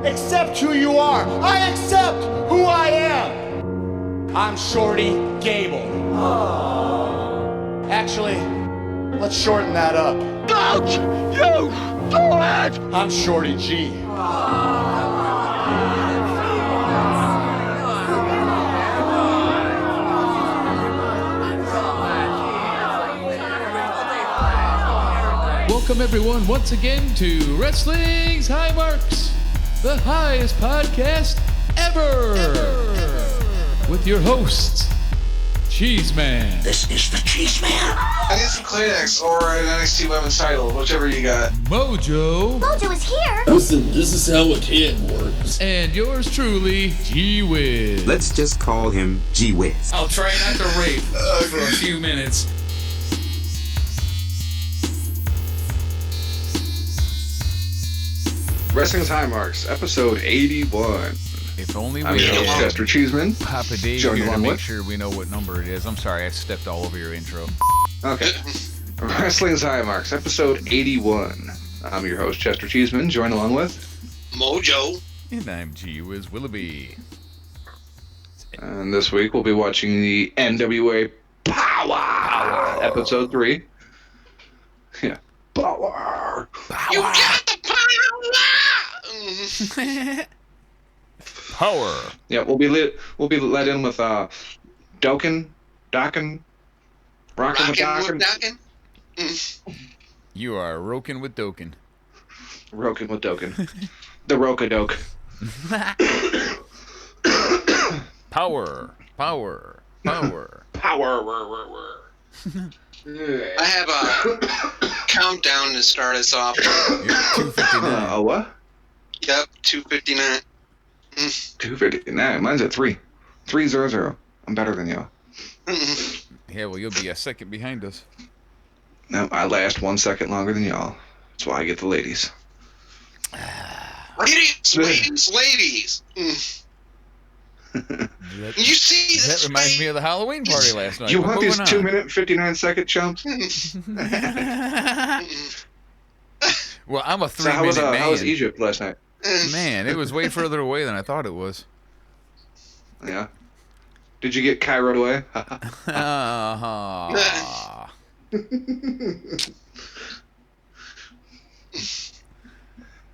Accept who you are. I accept who I am. I'm Shorty Gable. Actually, let's shorten that up. Don't you do it! I'm Shorty G. Welcome everyone once again to Wrestling's High Marks, the highest podcast ever. With your hosts, Cheez Man. This is the Cheez Man. I need some Kleenex or an NXT Women's title, whichever you got. Mojo. Mojo is here. Listen, this is how a can works. And yours truly, Whiz. Let's just call him Whiz. I'll try not to rape for a few minutes. Wrestling's High Marks, episode 81. If only I'm we your host, had Chester Cheeseman. Papa Dave Joined here to along make with- sure we know what number it is. I'm sorry, I stepped all over your intro. Okay. Wrestling's High Marks, episode 81. I'm your host, Chester Cheeseman, joined along with... Mojo. And I'm Whiz Willoughby. And this week we'll be watching the NWA Power! Episode 3. Yeah. Power! You got the power! Power. Yeah, we'll be let in with Rockin' with Rockin' Dokken. You are roking with Dokken. Rockin' with Dokken. The Roka-Doke. Power. Power. Power. Power. I have a countdown to start us off. You're 259. Oh, what? Yep, 2:59. 259. Mine's at 3. 300. I'm better than you. Yeah, well, you'll be a second behind us. No, I last 1 second longer than y'all. That's why I get the ladies. Ladies. You see this? That reminds me of the Halloween party last night. You But want these moving 2 on. minute and 59 second chumps? Well, I'm a So 3 minute man. how was Egypt last night? Man, it was way further away than I thought it was. Yeah. Did you get Cairo away?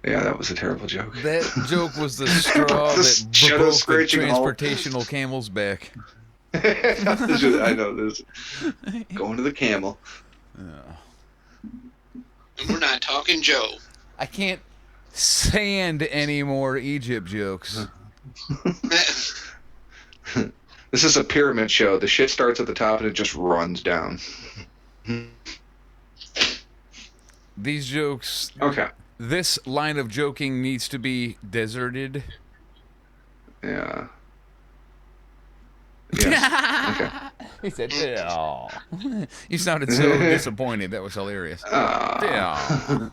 Yeah, that was a terrible joke. That joke was the straw that Shadow broke the scratching all- transportational camel's back. I know this. Going to the camel. We're not talking Joe. I can't stand any more Egypt jokes. This is a pyramid show. The shit starts at the top and it just runs down. These jokes... Okay. This line of joking needs to be deserted. Yeah. Yes. Okay. He said, "Yeah." You sounded so disappointed. That was hilarious. Yeah.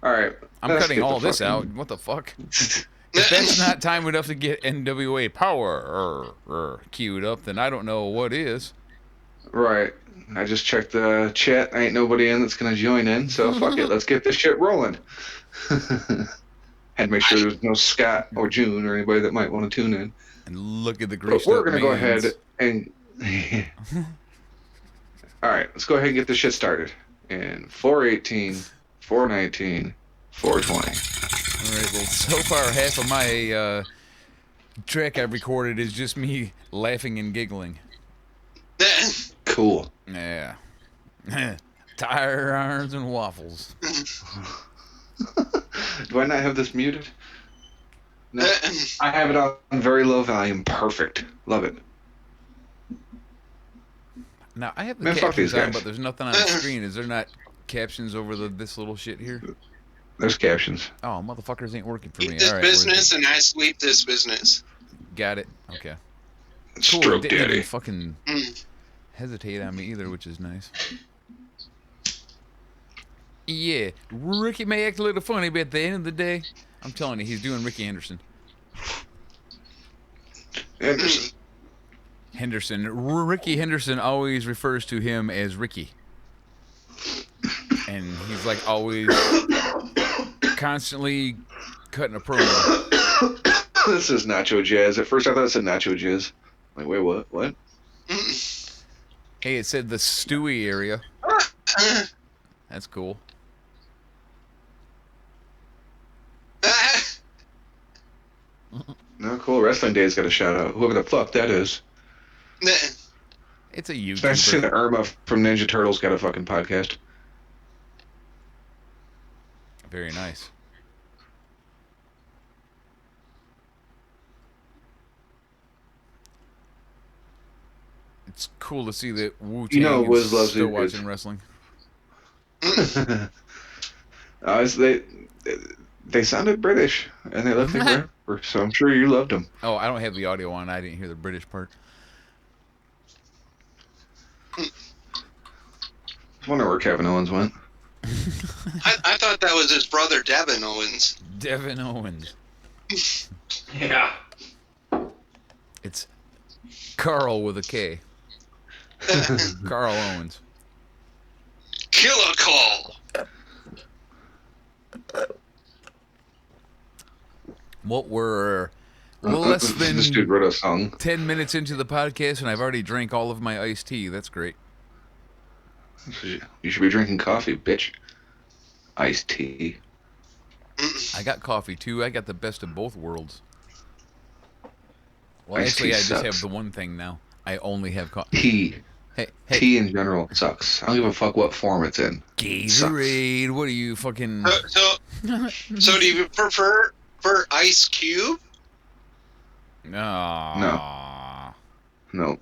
All right. I'm Let's cutting get all the this out. fucking- What the fuck? If that's not time enough to get NWA Power queued up, then I don't know what is. Right. I just checked the chat. Ain't nobody in that's gonna join in, so fuck it. Let's get this shit rolling. Had to make sure there's no Scott or June or anybody that might want to tune in. And look at the But greased we're up gonna go mans. ahead and. All right, let's go ahead and get this shit started. In 418, 419, 420. All right. Well, so far half of my track I've recorded is just me laughing and giggling. Cool. Yeah. Tire irons and waffles. Do I not have this muted? No. I have it on very low volume. Perfect. Love it. Now I have the Man, fuck captions these on, guys. but there's nothing on the screen. Is there not captions over this little shit here? There's captions. Oh, motherfuckers ain't working for me. Eat this All right, where's business it? and I sleep this business. Got it. Okay. Cool. Stroke Didn't even daddy. fucking hesitate on me either, which is nice. Yeah, Ricky may act a little funny, but at the end of the day, I'm telling you, he's doing Ricky Henderson. Henderson. Ricky Henderson always refers to him as Ricky. And he's like always constantly cutting a promo. This is Nacho Jazz. At first I thought it said Nacho Jizz. Like, wait, what? What? Hey, it said the Stewie area. That's cool. No, cool. Wrestling Days got a shout out. Whoever the fuck that is. It's a Nice to see YouTuber. that Irma from Ninja Turtles got a fucking podcast. Very nice. It's cool to see that Wu-Tang You know, Whiz is loves still it, watching Whiz. wrestling. They sounded British, and they left their rapper, so I'm sure you loved them. Oh, I don't have the audio on. I didn't hear the British part. I wonder where Kevin Owens went. I thought that was his brother, Devin Owens. Devin Owens. Yeah. It's Carl with a K. Carl Owens. Killer Call. What we're less than This dude wrote a song. 10 minutes into the podcast, and I've already drank all of my iced tea. That's great. You should be drinking coffee, bitch. Iced tea. I got coffee, too. I got the best of both worlds. Well, Iced actually, tea I just sucks. have the one thing now. I only have coffee. Tea. Hey, Tea in general sucks. I don't give a fuck what form it's in. Gatorade. What are you fucking... So do you prefer Ice Cube? No. Nope.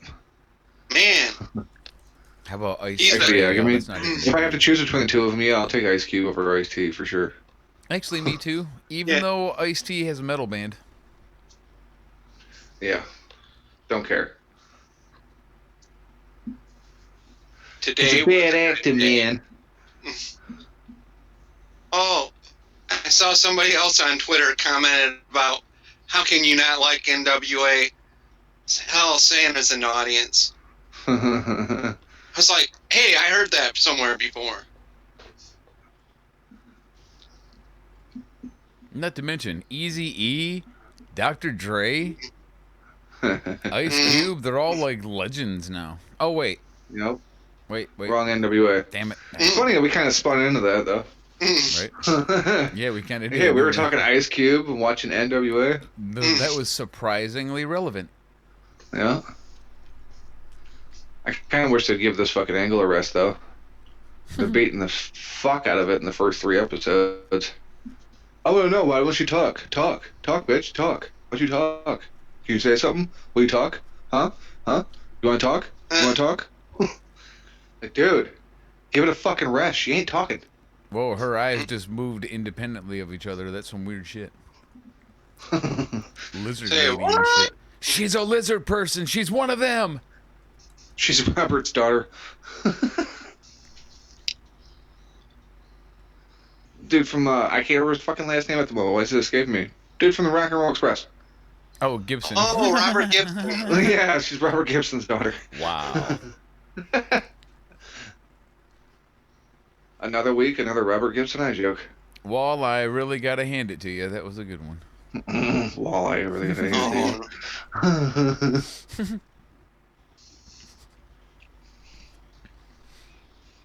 Man, How about ice He's Actually, yeah, No, give me, that's not it. if I have to choose between the two of them, yeah, I'll take Ice Cube over Iced Tea for sure. Actually, me too. Even Yeah. though Ice-T has a metal band. Yeah. Don't care. today. man. Oh, I saw somebody else on Twitter commented about how can you not like NWA? Hell, Santa's in the audience. I was like, hey, I heard that somewhere before. Not to mention Eazy-E, Dr. Dre, Ice Cube. They're all like legends now. Oh, wait. Yep. Wait. Wrong NWA. Damn it. It's funny that we kind of spun into that, though. Right? Yeah, we kind of did. Yeah, we were talking Ice Cube and watching NWA. That was surprisingly relevant. Yeah. I kind of wish they'd give this fucking angle a rest, though. They're beating the fuck out of it in the first 3 episodes. I want to know, why don't you talk? Talk, bitch, talk. Why don't you talk? Can you say something? Will you talk? Huh? You want to talk? You want to talk? Like, dude, give it a fucking rest. She ain't talking. Whoa, her eyes just moved independently of each other. That's some weird shit. Lizard Say lady and what? shit. She's a lizard person. She's one of them. She's Robert's daughter. Dude from, I can't remember his fucking last name at the moment. Why is it escaping me? Dude from the Rock and Roll Express. Oh, Gibson. Oh, Robert Gibson. Yeah, she's Robert Gibson's daughter. Wow. Another week, another Robert Gibson eye joke. Wall, I really got to hand it to you. That was a good one. Walleye over there. Oh,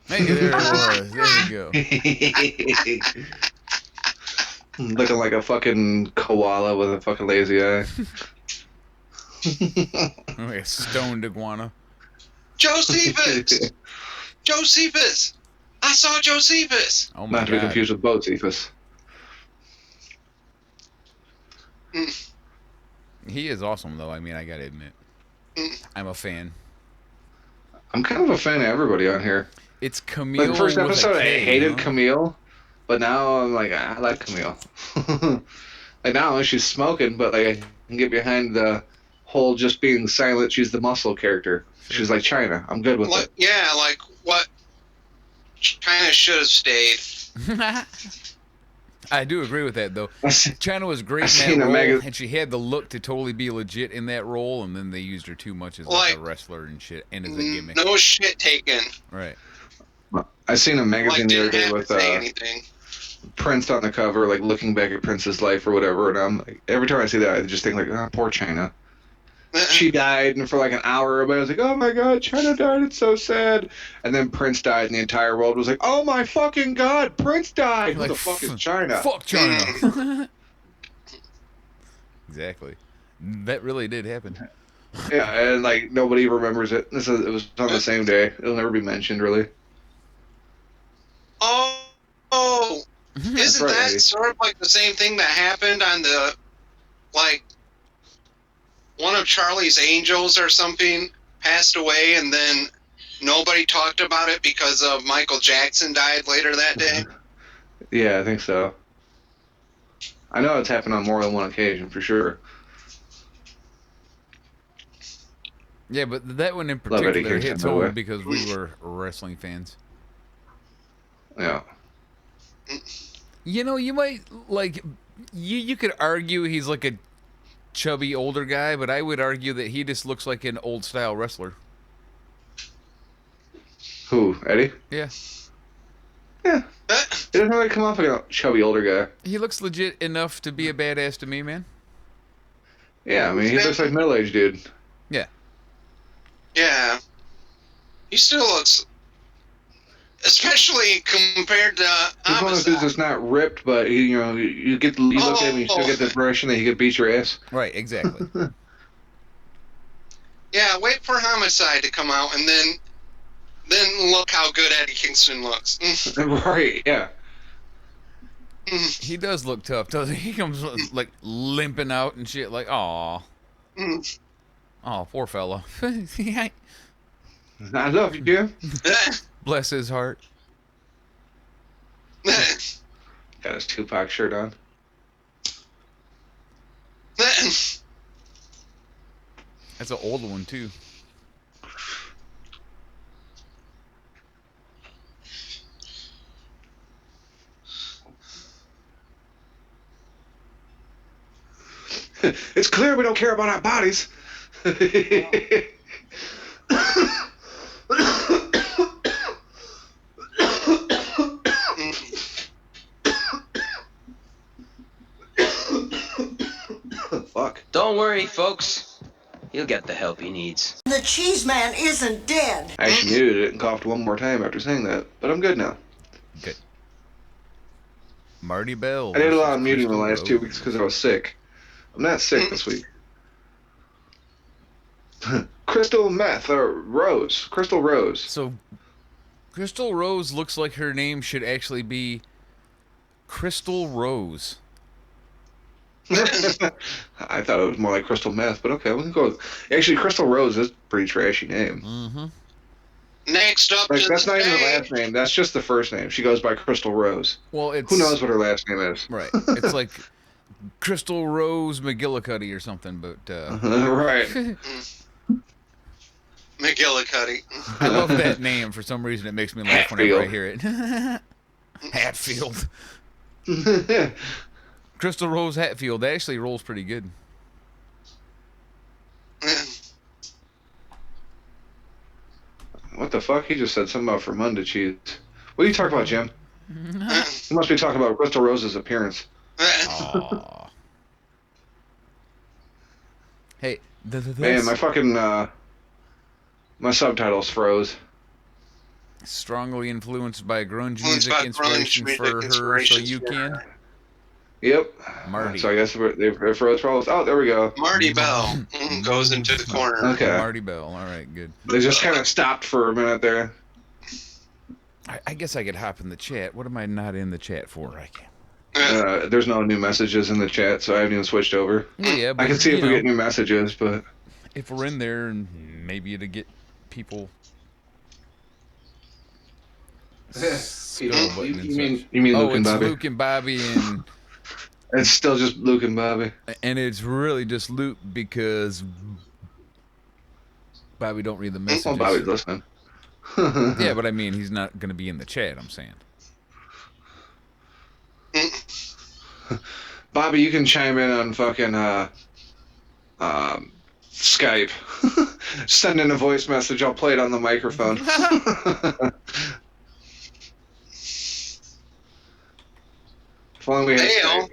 Hey, there it was. There we go. Looking like a fucking koala with a fucking lazy eye. Like a stoned iguana. Josephus! Josephus! I saw Josephus! Oh my Not to be god. confused with Bocephus. He is awesome, though. I mean, I gotta admit. I'm a fan. I'm kind of a fan of everybody on here. It's Camille. Like the first with a episode, I K, hated huh? Camille, but now I'm like, I like Camille. Like now she's smoking, but like I can get behind the whole just being silent. She's the muscle character. She's like China. I'm good with Like, it. yeah, like what? China should have stayed. I do agree with that, though. China was great I in seen that a role, mag- and she had the look to totally be legit in that role, and then they used her too much as Like- a wrestler and shit, and as a gimmick. No shit taken. Right. I seen a Like, magazine the other didn't day have with to say anything. Prince on the cover, like looking back at Prince's life or whatever, and I'm like, every time I see that, I just think like, oh, poor China. She died, and for like an hour, everybody was like, oh my god, China died, it's so sad. And then Prince died, and the entire world was like, oh my fucking god, Prince died! Like, Who the fuck is China? Fuck China. Exactly. That really did happen. Yeah, and like nobody remembers it. It was on the same day. It'll never be mentioned, really. Oh, isn't right, that Eddie. sort of like the same thing that happened on the, like, one of Charlie's Angels or something passed away, and then nobody talked about it because of Michael Jackson died later that day? Yeah, I think so. I know it's happened on more than one occasion, for sure. Yeah, but that one in Love Eddie particular Kingston, hits by the way. home because we were wrestling fans. Yeah. You know, you might, like, you could argue he's like a chubby older guy, but I would argue that he just looks like an old style wrestler. Who, Eddie? Yeah. Yeah. He doesn't really come off like a chubby older guy. He looks legit enough to be a badass to me, man. Yeah, I mean, he looks like a middle-aged dude. Yeah. Yeah. He still looks, especially compared to He's one of those dudes that's not ripped, but he, you know, you look at him, you still get the impression that he could beat your ass. Right, exactly. Yeah, wait for Homicide to come out, and then look how good Eddie Kingston looks. Right, yeah. He does look tough, doesn't he? He comes like limping out and shit, like, aw. Oh, poor fella. I love you, Jim. Bless his heart. Got his Tupac shirt on. That's an old one, too. It's clear we don't care about our bodies. Fuck. Don't worry, folks. He'll get the help he needs. The cheese man isn't dead. I actually muted it and coughed one more time after saying that, but I'm good now. Good. Marty Bell. I did a lot of muting the Crystal last 2 weeks because I was sick. I'm not sick this week. Crystal Meth, or Rose. Crystal Rose. So, Crystal Rose looks like her name should actually be Crystal Rose. I thought it was more like Crystal Meth, but okay, we can go with... Actually, Crystal Rose is a pretty trashy name. Mm-hmm. Next up Like, to that's the not even her stage. last name. That's just the first name. She goes by Crystal Rose. Well, it's... Who knows what her last name is? Right. It's like Crystal Rose McGillicuddy or something, but... Right. McGillicuddy. I love that name. For some reason, it makes me laugh whenever I hear it. Hatfield. Crystal Rose Hatfield. That actually rolls pretty good. What the fuck? He just said something about Fermunda cheese. What are you talking about, Jim? You must be talking about Crystal Rose's appearance. Aww. Hey, Man, my fucking, my subtitles froze. strongly influenced by grunge Influenced music by inspiration grunge for music her, so inspirations you for can. her. Yep. Marty. So I guess they froze for all this. Oh, there we go. Marty Bell goes into the corner. Okay. Marty Bell. All right, good. They just kind of stopped for a minute there. I guess I could hop in the chat. What am I not in the chat for? I can't. There's no new messages in the chat, so I haven't even switched over. Well, yeah, but, I can see if you we know, get new messages, but if we're in there, and maybe to get people. you button and mean such. Luke Oh, and it's Bobby? Luke and Bobby, and It's still just Luke and Bobby. it's really just Luke because Bobby don't read the messages. Well, Bobby's listening. Yeah, but I mean, he's not going to be in the chat. I'm saying. Bobby, you can chime in on fucking Skype. Send in a voice message. I'll play it on the microphone. If only we had Bell.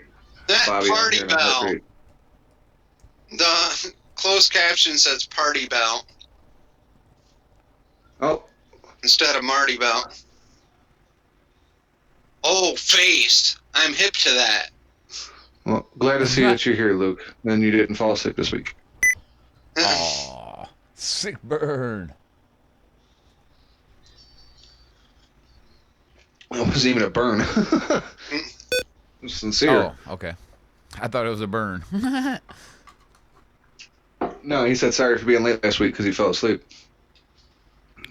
That Bobby on Party here in a Bell. heartbeat. The closed caption says Party Bell Oh, instead of Marty Bell. Oh, face. I'm hip to that. well, glad to see that you're here, Luke. And you didn't fall sick this week. Aw, sick burn. It wasn't even a burn. Sincere. Oh, okay. I thought it was a burn. No, he said sorry for being late last week because he fell asleep.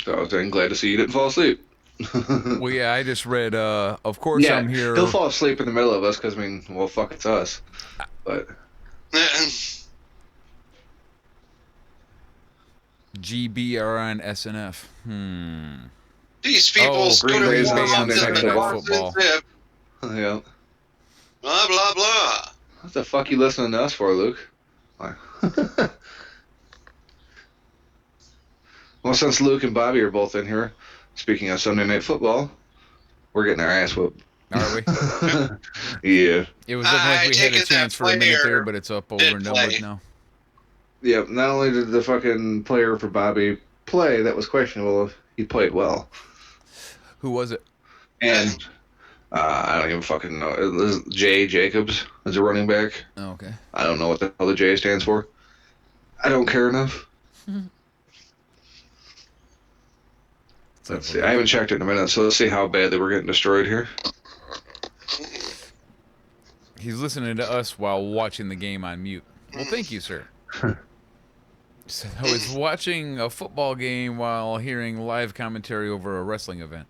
So I was saying glad to see you didn't fall asleep. Well, yeah, I just read, of course Yeah, I'm here. he'll fall asleep in the middle of us because, I mean, well, fuck, it's us. But GBRN SNF. These people Oh, go Green to Bay's war on Sunday on Night Sunday Football. Football. Zip, yeah, blah, blah, blah. what the fuck you listening to us for, Luke? Why? Well, since Luke and Bobby are both in here, speaking of Sunday Night Football, we're getting our ass whooped. Are we? Yeah. It was looking like we had a take it chance that for a minute player there, but it's up over did and done play. with now. Yep, not only did the fucking player for Bobby play that was questionable, he played well. Who was it? And I don't even fucking know. It was Jay Jacobs as a running back. Oh, okay. I don't know what the hell the J stands for. I don't care enough. Let's see. I haven't checked it in a minute, so let's see how badly we're getting destroyed here. He's listening to us while watching the game on mute. Well, thank you, sir. So I was watching a football game while hearing live commentary over a wrestling event.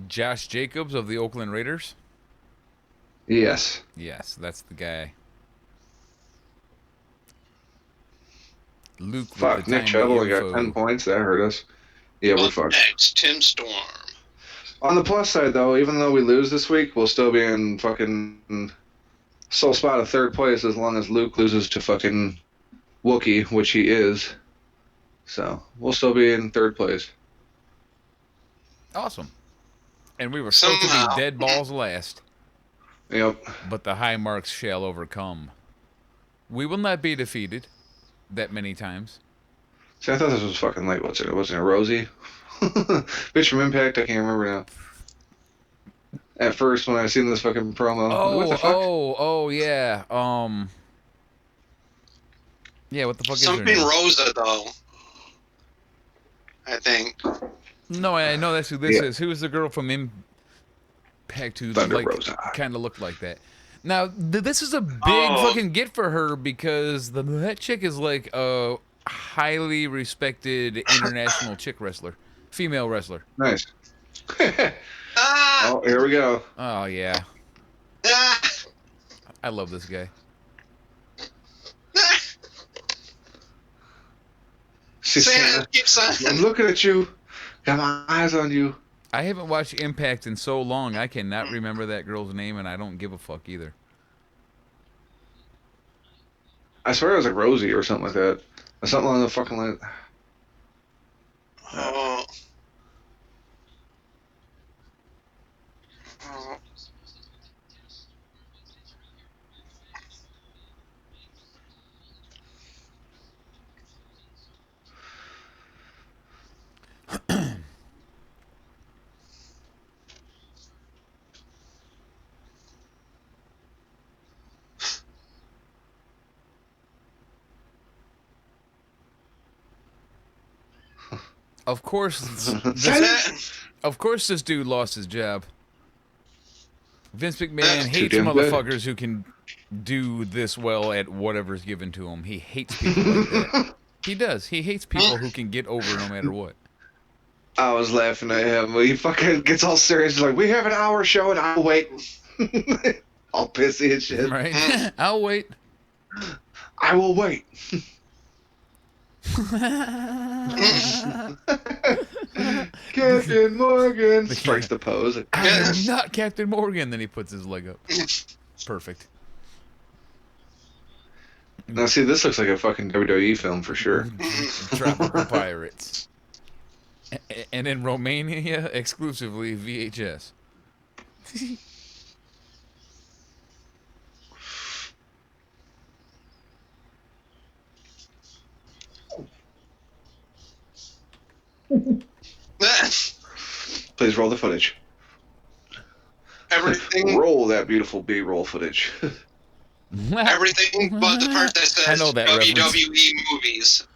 Josh Jacobs of the Oakland Raiders? Yes. Yes, that's the guy. Luke Fuck, with the Nick time Chubb only info. got 10 points. That hurt us. Yeah, we're Up fucked. next, Tim Storm. On the plus side, though, even though we lose this week, we'll still be in fucking sole spot of third place as long as Luke loses to fucking Wookie, which he is. So, we'll still be in third place. Awesome. And we were supposed to Somehow. be dead balls last, Yep. but the high marks shall overcome. We will not be defeated that many times. See, I thought this was fucking late. What's it? Wasn't it Rosie? Bitch from Impact? I can't remember now. At first, when I seen this fucking promo, what the fuck? Yeah. Yeah, what the fuck is her Something name? Rosa, though. I think. No, I know that's who this Yeah. is. Who is the girl from Impact who Thunder like Rosa. kind of looked like that? Now, this is a big Oh. fucking get for her because that chick is like a highly respected international chick wrestler, female wrestler. Nice. Ah! Oh, here we go. Oh yeah, Ah! I love this guy. Ah! She's Santa keeps I'm on. looking at you. Got my eyes on you. I haven't watched Impact in so long, I cannot remember that girl's name, and I don't give a fuck either. I swear it was like Rosie or something like that. Or something along the fucking line. Oh. Oh. Of course, this dude lost his job. Vince McMahon Too hates damn good. motherfuckers who can do this well at whatever's given to him. He hates people like that. He does. He hates people who can get over no matter what. I was laughing at him. He fucking gets all serious. He's like, we have an hour show and I'll wait. All pissy and shit. Right? I'll wait. I will wait. Captain Morgan strikes the pose. I am not Captain Morgan. Then he puts his leg up. Perfect. Now, see, this looks like a fucking WWE film for sure. Tropical Pirates. And in Romania, exclusively VHS. Please roll the footage. Everything. Roll that beautiful B-roll footage. Everything but the part that says I know that WWE movies.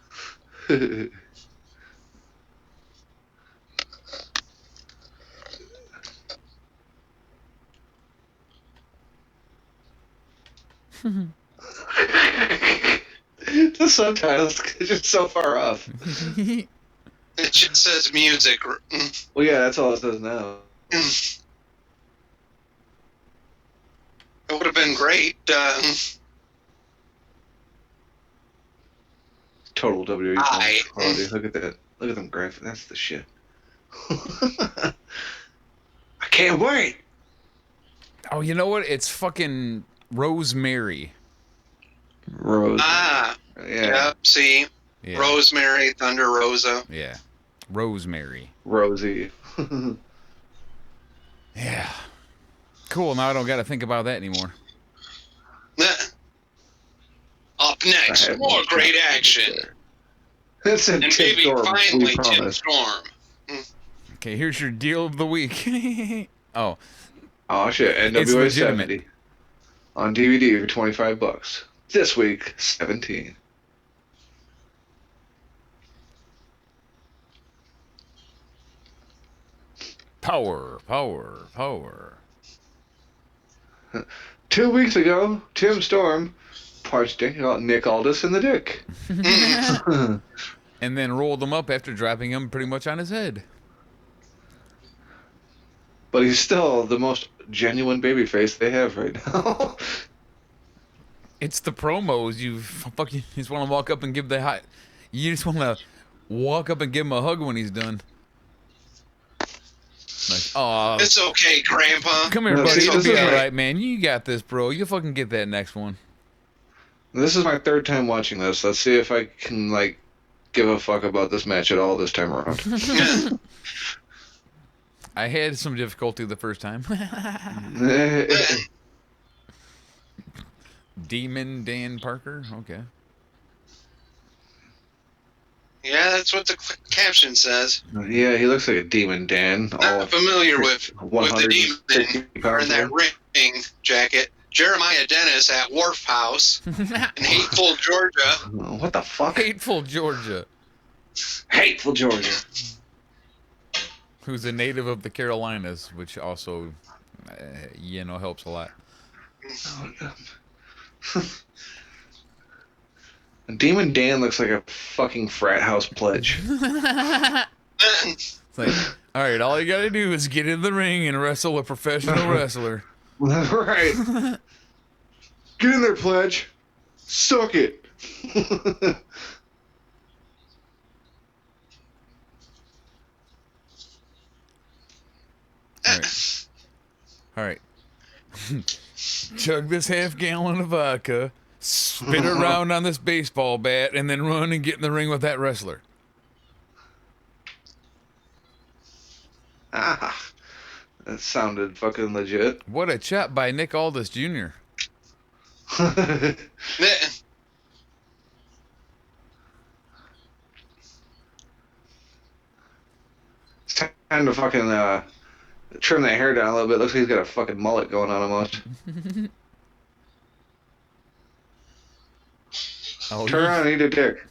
The subtitles are just so far off. It just says music. Well, yeah, that's all it says now. It would have been great. Total WWE I- quality. Look at that. Look at them graphics. That's the shit. I can't wait. Oh, you know what? It's fucking Rosemary. Rose. Ah, Yeah. yep. See, Yeah. Rosemary, Thunder Rosa. Yeah. Rosemary. Rosie. Yeah. Cool. Now I don't got to think about that anymore. Up next, I have more no great time. action, That's a and Tim maybe Storm. finally We Tim promise. Storm. Okay, here's your deal of the week. Oh, Oh shit! It's NWA legitimate. 70 on DVD for $25. This week, 17. power, power, power. 2 weeks ago, Tim Storm punched Nick Aldis in the dick. And then rolled him up after dropping him pretty much on his head. But he's still the most genuine babyface they have right now. It's the promos. You fucking just want to walk up and give the hot. You just want to walk up and give him a hug when he's done. Like, oh, It's okay, Grandpa. come here, No, buddy. see, It'll this be is all like- right, man. You got this, bro. You'll fucking get that next one. This is my third time watching this. Let's see if I can, like, give a fuck about this match at all this time around. I had some difficulty the first time. Demon Dan Parker. Okay. Yeah, that's what the caption says. Yeah, he looks like a demon, Dan. All Not familiar with the 160 demon pounds wearing that of ring jacket. Jeremiah Dennis at Wharf House in Hateful, Georgia. him. What the fuck? Hateful Georgia, Hateful Georgia. who's a native of the Carolinas, which also, helps a lot. Demon Dan looks like a fucking frat house pledge. It's like, all right, all you gotta do is get in the ring and wrestle a professional wrestler. Right. Get in there, pledge. Suck it. All right. Chug this half-gallon of vodka, spin around on this baseball bat, and then run and get in the ring with that wrestler. Ah, that sounded fucking legit. What a chop by Nick Aldis Jr. It's time to fucking trim that hair down a little bit. Looks like he's got a fucking mullet going on almost. Oh, Turn around and eat a dick.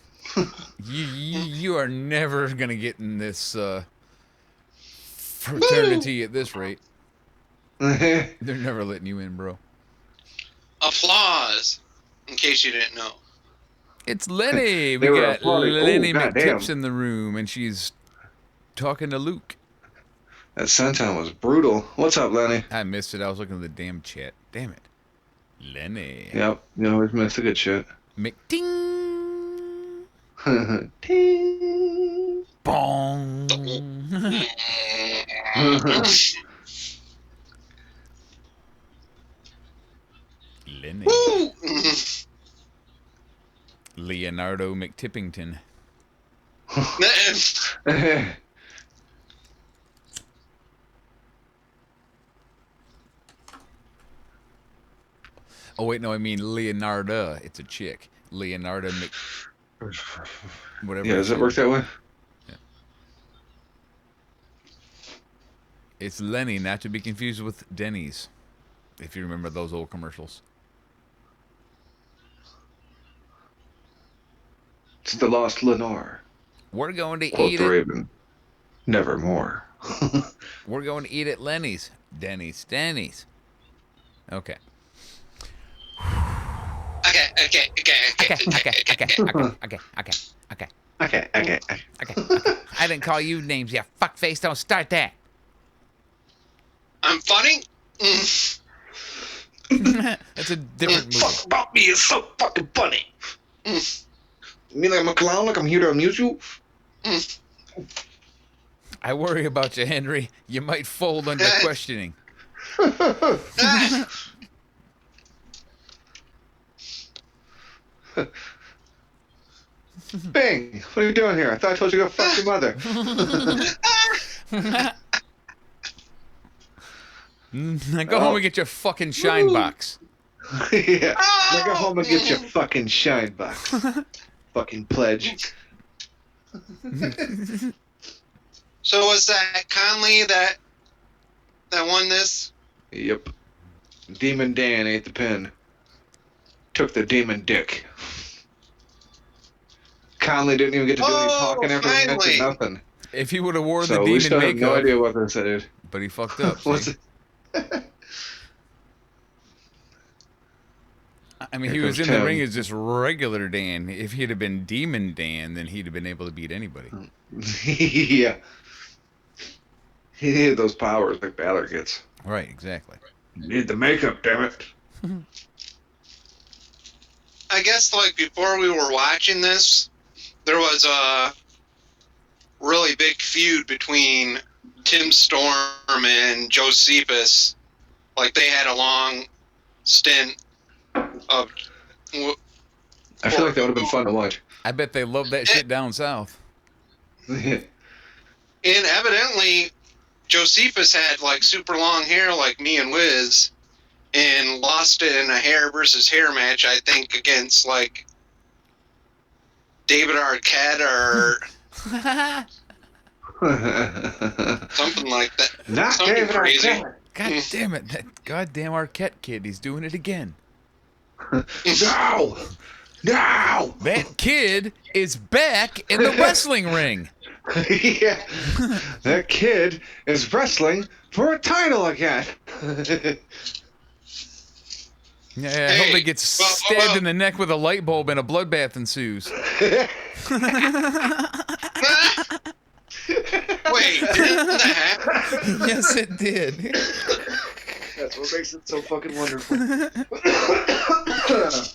you are never gonna get in this fraternity at this rate. They're never letting you in, bro. Applause, in case you didn't know. It's Lenny. We They were got applauding. Lenny Oh, goddamn. McTips in the room, and she's talking to Luke. That senton was brutal. What's up, Lenny? I missed it. I was looking at the damn chat. Damn it. Lenny. Yep, you always miss the good shit. McTing. Ting. Bong. Lenny. Woo! Leonardo McTippington. Oh wait, no, I mean Leonarda. It's a chick. Leonarda whatever. Yeah, does it work that way? Yeah. It's Lenny, not to be confused with Denny's. If you remember those old commercials. It's the lost Lenore. We're going to Quote eat the it. Raven. Nevermore. We're going to eat at Lenny's. Denny's. Okay. Okay. I didn't call you names, you fuckface. Don't start that. I'm funny? That's a different movie. Fuck about me is so fucking funny. You mean like I'm a clown, like I'm here to amuse you? I worry about you, Henry. You might fold under questioning. Bing, what are you doing here? I thought I told you to go fuck your mother. Now go home and get your fucking shine box. Yeah. Now go home and get your fucking shine box. Fucking pledge. So was that Conley that won this? Yep. Demon Dan ate the pin. Took the demon dick. Conley didn't even get to do any talking after the match or finally. nothing. If he would have worn So the we demon still have makeup, no idea what this is. but he fucked up. What's see? it? I mean, he Here was comes in the Tim. ring as just regular Dan. If he'd have been Demon Dan, then he'd have been able to beat anybody. Yeah. He needed those powers like Balor gets. Right, exactly. Need the makeup, damn it. I guess like before we were watching this, there was a really big feud between Tim Storm and Josephus. Like they had a long stint of. I feel like that would have been fun to watch. I bet they love that shit down south. And evidently, Josephus had like super long hair like me and Whiz, and lost it in a hair versus hair match, I think, against like David Arquette or something like that. Not Something David crazy. Arquette. God damn it. That goddamn Arquette kid, he's doing it again. No! No! That kid is back in the wrestling ring. Yeah. That kid is wrestling for a title again. Yeah, I hope he gets well, stabbed in the neck with a light bulb and a bloodbath ensues. Wait, didn't that happen? Yes, it did. That's what makes it so fucking wonderful.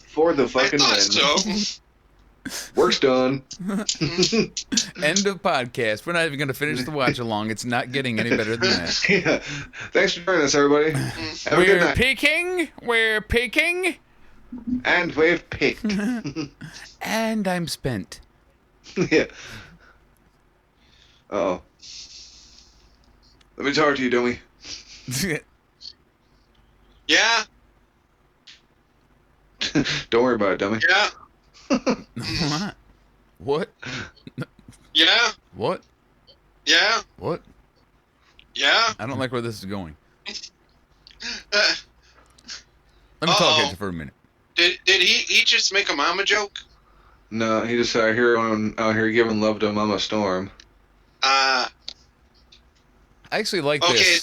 For the I fucking thought win. so. Work's done. End of podcast. We're not even going to finish the watch along. It's not getting any better than that. Yeah. Thanks for joining us, everybody. Have a good We're night. peaking. We're peaking. And we've picked. And I'm spent. Yeah. Uh-oh. Let me talk to you, dummy. Yeah, Don't worry about it, dummy. yeah, What? yeah, What? yeah, What? yeah. I don't like where this is going. Uh, Let me talk Uh-oh. at you for a minute. did he just make a mama joke? No, he just out here giving love to Mama Storm. Uh, I actually like okay, this.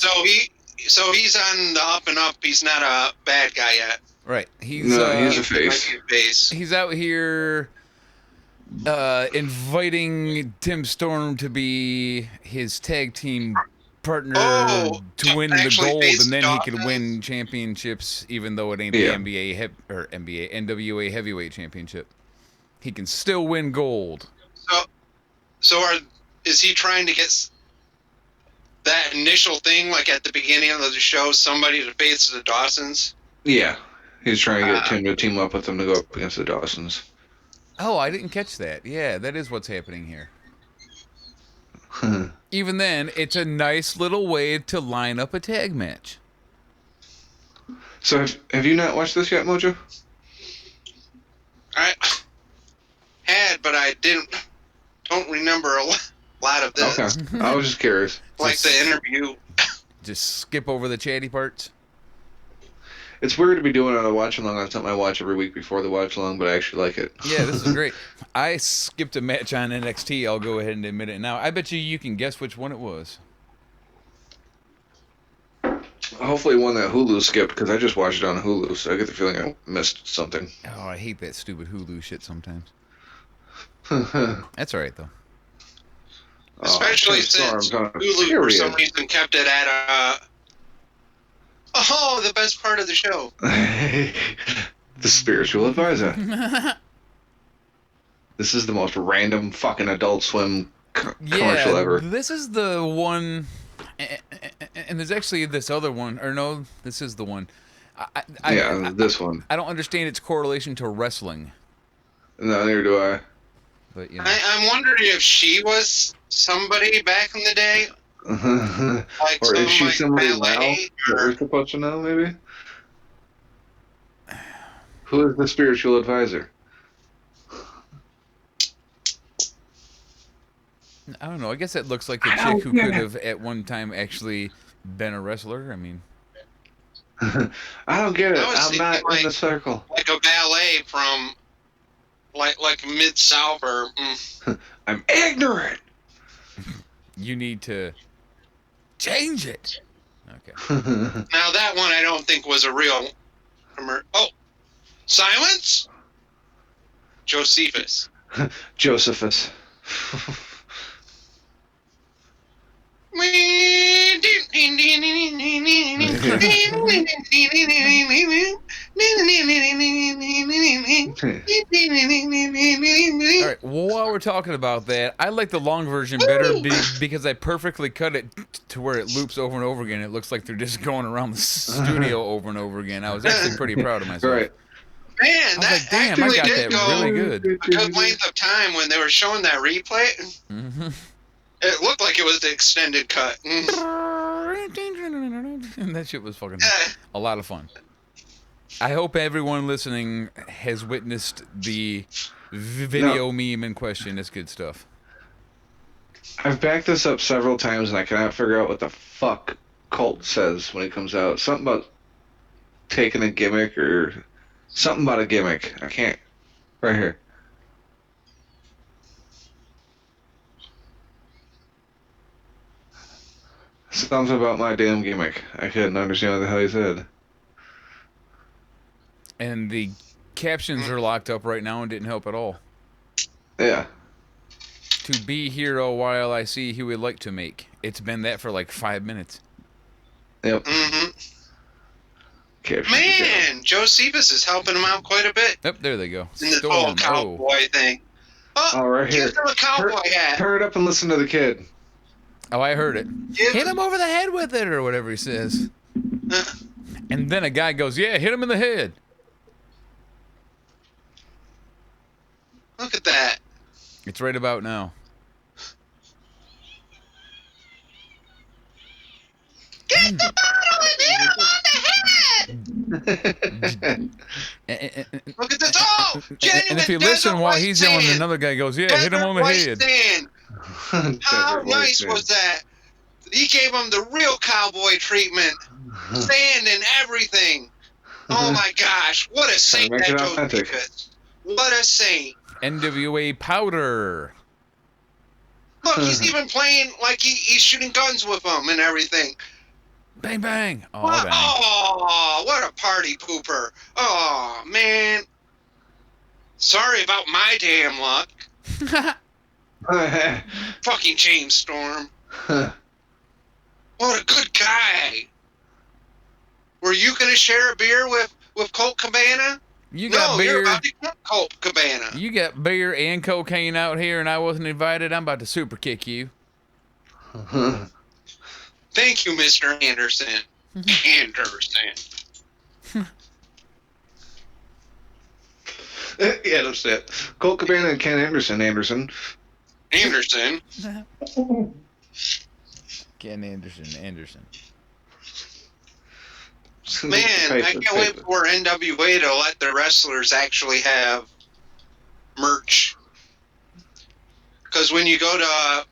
so he's on the up and up. He's not a bad guy yet. Right. He's No, he's a He might face. be a face. he's out here inviting Tim Storm to be his tag team partner Oh, to win the actually gold, face and then he could Dawson? win championships, even though it ain't Yeah. the NWA heavyweight championship. He can still win gold. Is he trying to get that initial thing, like at the beginning of the show, somebody to face the Dawsons? Yeah. He's trying to get Tim to team up with them to go up against the Dawsons. Oh, I didn't catch that. Yeah, that is what's happening here. Even then, it's a nice little way to line up a tag match. So have you not watched this yet, Mojo? I had, but I don't remember a lot of this. Okay. I was just curious. Like the interview. Just skip over the chatty parts. It's weird to be doing a watch along on something I watch every week before the watch along, but I actually like it. Yeah, this is great. I skipped a match on NXT. I'll go ahead and admit it now. I bet you can guess which one it was. Hopefully one that Hulu skipped, because I just watched it on Hulu, so I get the feeling I missed something. Oh, I hate that stupid Hulu shit sometimes. That's all right, though. Especially since Hulu, for some reason, kept it at the best part of the show. The spiritual advisor. This is the most random fucking Adult Swim commercial ever. This is the one, and there's actually this other one, or no, this is the one. This one. I don't understand its correlation to wrestling. No, neither do I. But you know. I'm wondering if she was somebody back in the day. Like or is she like somebody now ballet, that we're supposed to know, maybe? Who is the spiritual advisor? I don't know. I guess it looks like a chick who could have at one time actually been a wrestler. I mean, I don't get it. I'm not like, in the circle. Like a ballet from like Mid-South or... I'm ignorant! You need to change it. Okay. Now that one I don't think was a real... Oh! Silence? Josephus. Josephus. Alright, while we're talking about that, I like the long version better because I perfectly cut it to where it loops over and over again. It looks like they're just going around the studio over and over again. I was actually pretty proud of myself. Right. Man, that like, damn, I got did that go really good. a good length of time when they were showing that replay. Mm-hmm. It looked like it was the extended cut. And that shit was fucking a lot of fun. I hope everyone listening has witnessed the video meme in question. It's good stuff. I've backed this up several times and I cannot figure out what the fuck Colt says when it comes out. Something about taking a gimmick or something about a gimmick. I can't. Right here. Something about my damn gimmick. I couldn't understand what the hell he said. And the captions are locked up right now and didn't help at all. Yeah. To be here a while, I see he would like to make. It's been that for like 5 minutes. Yep. Mm-hmm. Captions Man, Josephus is helping him out quite a bit. Yep, there they go. In this whole cowboy thing. Oh, right here. Give him a cowboy hat. Turn it up and listen to the kid. Oh, I heard it. Hit him over the head with it, or whatever he says. And then a guy goes, yeah, hit him in the head. Look at that. It's right about now. Get the bottle and hit him on the head! Look at this. Oh! And if you listen while he's yelling, another guy goes, yeah, hit him on the head. How nice was that? He gave him the real cowboy treatment. Sand and everything. Oh my gosh. What a saint that Josephus. What a saint. NWA Powderrr. Look, he's even playing like he's shooting guns with them and everything. Bang, bang. Oh, What? bang. Oh, what a party pooper. Oh, man. Sorry about my damn luck. Fucking James Storm. What a good guy. Were you going to share a beer with Colt Cabana? You got no, beer. you're about to get Colt Cabana. You got beer and cocaine out here, and I wasn't invited. I'm about to super kick you. Thank you, Mr. Anderson. Anderson. Yeah, that's it. Colt Cabana and Ken Anderson. Anderson. Ken Anderson. Man, I can't wait for NWA to let the wrestlers actually have merch. Because when you go to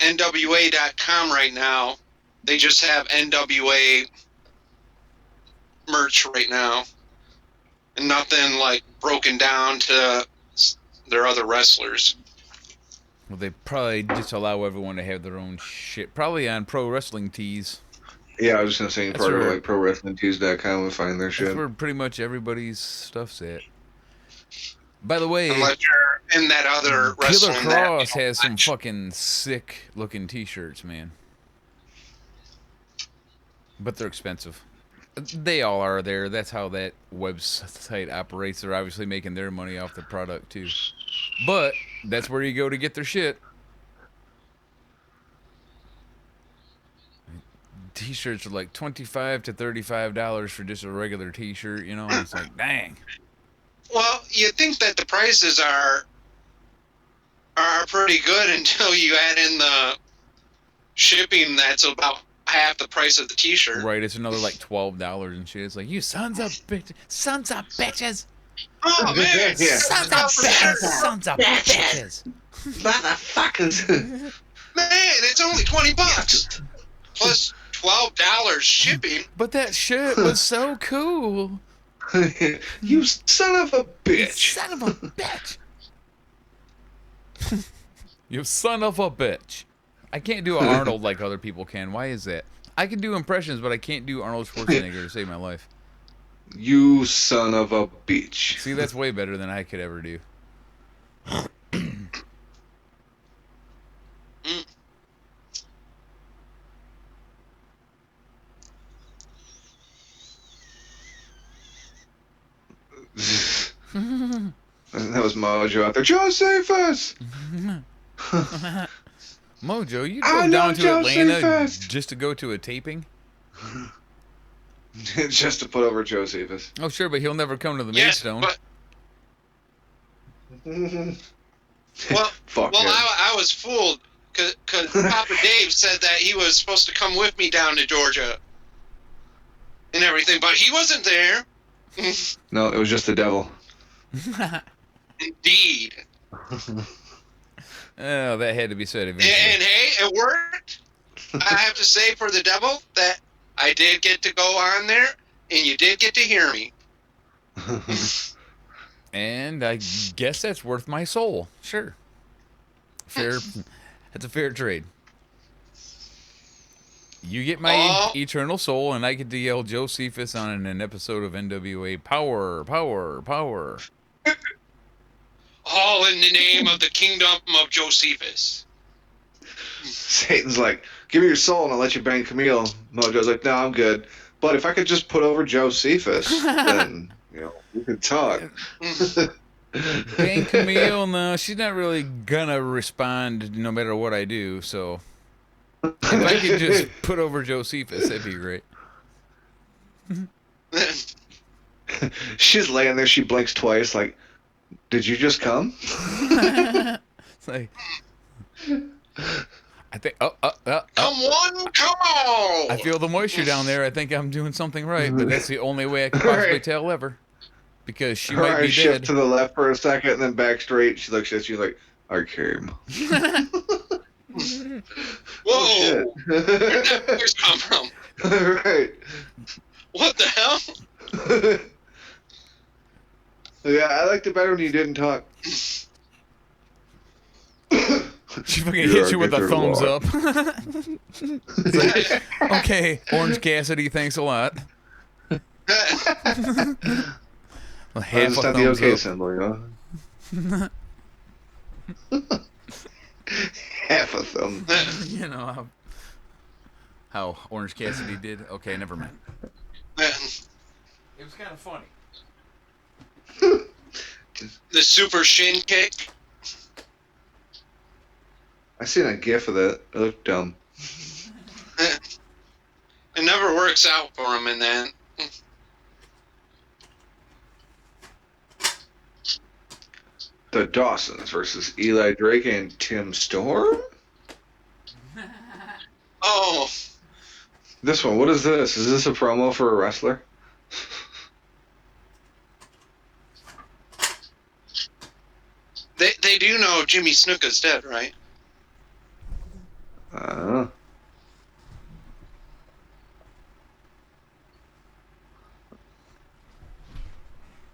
NWA.com right now, they just have NWA merch right now. And nothing like broken down to their other wrestlers. Well, they probably just allow everyone to have their own shit. Probably on Pro Wrestling Tees. Yeah, I was just gonna say part of like ProWrestlingTees.com would find their shit. That's where pretty much everybody's stuff's at. By the way, unless you're in that other Killer wrestling Cross has some fucking sick looking T-shirts, man. But they're expensive. They all are there. That's how that website operates. They're obviously making their money off the product too. But that's where you go to get their shit. T-shirts are like $25 to $35 for just a regular T-shirt, you know? It's like, dang. Well, you think that the prices are pretty good until you add in the shipping. That's about half the price of the T-shirt. Right, it's another like $12 and shit. It's like, you sons of bitches. Oh, man. Yeah. Sons of bitches. Motherfuckers. Man, it's only $20. Plus $12 shipping. But that shit was so cool. You son of a bitch. Son of a bitch. You son of a bitch. I can't do Arnold like other people can. Why is that? I can do impressions, but I can't do Arnold Schwarzenegger to save my life. You son of a bitch. See, that's way better than I could ever do. That was Mojo out there. Josephus! Mojo, you go down to Atlanta just to go to a taping? Just to put over Josephus. Oh, sure, but he'll never come to the Yes, Maidstone. but Fuck him. I was fooled because Papa Dave said that he was supposed to come with me down to Georgia and everything, but he wasn't there. No, it was just the devil. Indeed. Oh, that had to be said eventually. And hey, it worked. I have to say for the devil that I did get to go on there, and you did get to hear me. And I guess that's worth my soul. Sure. Fair. That's a fair trade. You get my eternal soul, and I get to yell Josephus on an episode of NWA. Powerrr, powerrr, powerrr. All in the name of the kingdom of Josephus. Satan's like, give me your soul and I'll let you bang Camille. Mojo's like, no, I'm good. But if I could just put over Josephus, then, you know, we could talk. Bang Camille, no, she's not really gonna respond no matter what I do, so if I could just put over Josephus, that'd be great. She's laying there, she blinks twice, like, did you just come? It's like, I think, Come on, come on! I feel the moisture down there. I think I'm doing something right, but that's the only way I can possibly tell ever. Because she might be shift dead. to the left for a second and then back straight. She looks at you like, I came. Whoa! Oh, Where'd that voice come from? Right. What the hell? Yeah, I liked it better when you didn't talk. She fucking hits you with a thumbs up. It's like, okay, Orange Cassidy, thanks a lot. Well, half Just a not the thumbs okay up. symbol, you know? Half a thumb. You know how Orange Cassidy did? Okay, never mind. It was kind of funny. The super shin kick. I seen a gif of that. It looked dumb. It never works out for him in that. The Dawsons versus Eli Drake and Tim Storm? Oh, This one, what is this? Is this a promo for a wrestler? They do know Jimmy Snuka's dead, right? I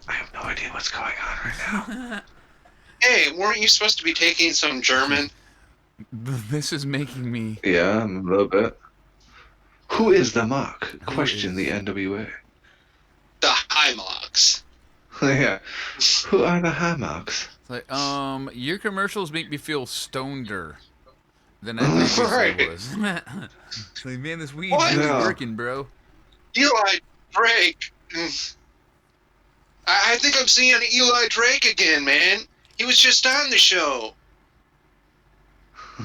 have no idea what's going on right now. Hey, weren't you supposed to be taking some German? This is making me. Yeah, a little bit. Who is the mock? Question the NWA. The Hymocks. Yeah. Who are the high mocks? Like, your commercials make me feel stoneder than I previously Right. was. It's like, man, this weed's What? really No. working, bro. Eli Drake. I think I'm seeing Eli Drake again, man. He was just on the show.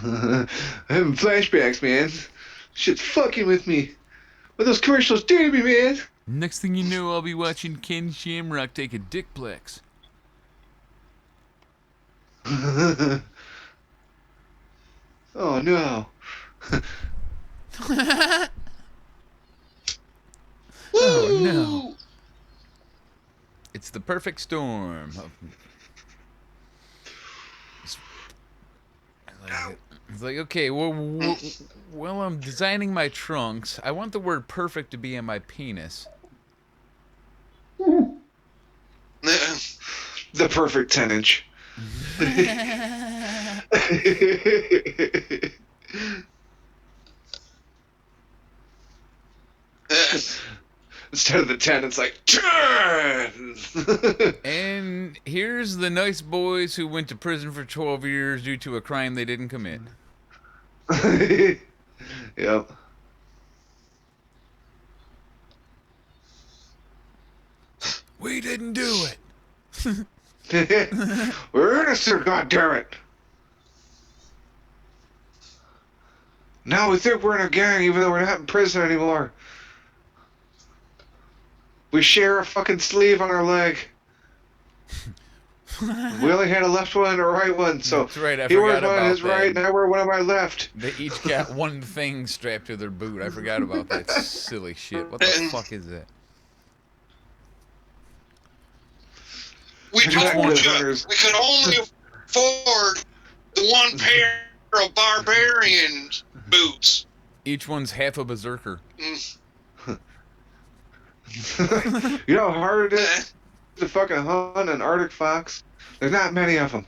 I'm having flashbacks, man. Shit's fucking with me. What those commercials do to me, man? Next thing you know, I'll be watching Ken Shamrock take a dickplex. Oh no. Oh no. It's the perfect storm. It's like, okay, well, I'm designing my trunks. I want the word perfect to be on my penis. The perfect 10-inch. Instead of the 10, it's like 10. And here's the nice boys who went to prison for 12 years due to a crime they didn't commit. Yep. We didn't do it. We're innocent, goddammit. Now we think we're in a gang even though we're not in prison anymore. We share a fucking sleeve on our leg. We only had a left one and a right one, so That's right, I he wears forgot one on about his right that. and I wear one on my left. They each got one thing strapped to their boot. I forgot about that silly shit. What the fuck is that? We Just told one you hunters. we could only afford the one pair of barbarian boots. Each one's half a berserker. You know how hard it is to fucking hunt an Arctic fox? There's not many of them.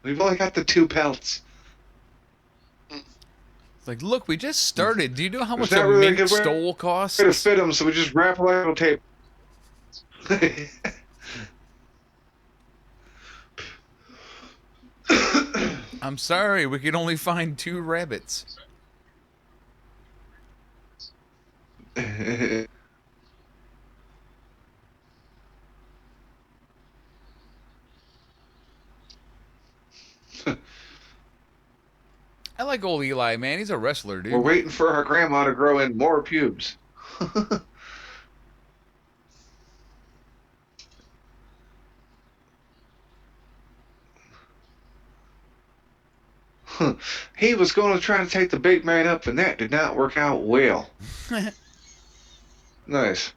We've only got the 2 pelts. It's like, look, we just started. Do you know how There's much not a really a mink good way stole costs? to fit them, so we just wrap electrical tape. I'm sorry, we could only find 2 rabbits. I like old Eli, man. He's a wrestler, dude. We're waiting for our grandma to grow in more pubes. He was going to try to take the big man up, and that did not work out well. Nice.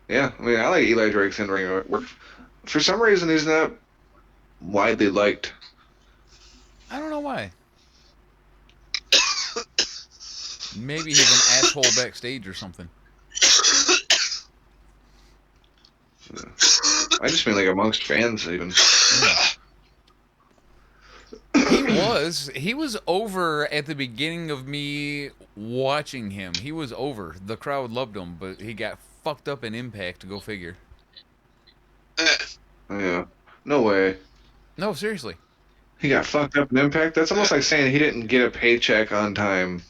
Yeah, I mean, I like Eli Drake's in-ring work. For some reason, he's not widely liked. I don't know why. Maybe he's an asshole backstage or something. I just mean like amongst fans, even. He was over at the beginning of me watching him. He was over. The crowd loved him, but he got fucked up in Impact, go figure. Yeah. No way. No, seriously. He got fucked up in Impact? That's almost like saying he didn't get a paycheck on time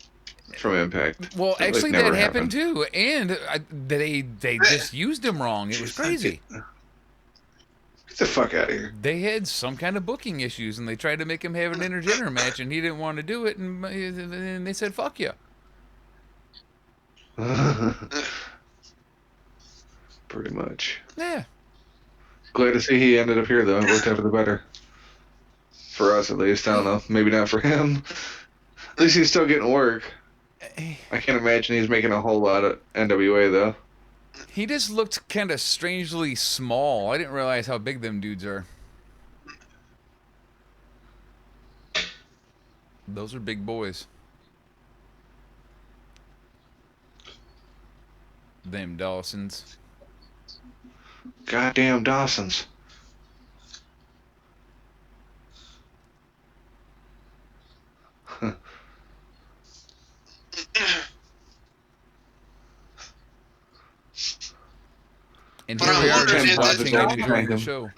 from Impact. Well, That, actually, never that happened too, and they just used him wrong. It was crazy. Get the fuck out of here. They had some kind of booking issues, and they tried to make him have an intergender match, and he didn't want to do it, and they said, "Fuck you." Pretty much. Yeah. Glad to see he ended up here, though. It worked out for the better. For us, at least. I don't know. Maybe not for him. At least he's still getting work. I can't imagine he's making a whole lot of NWA, though. He just looked kind of strangely small. I didn't realize how big them dudes are. Those are big boys. Them Dawsons. Goddamn Dawsons. And But here we I'm are wondering just if watching it's and enjoying the show.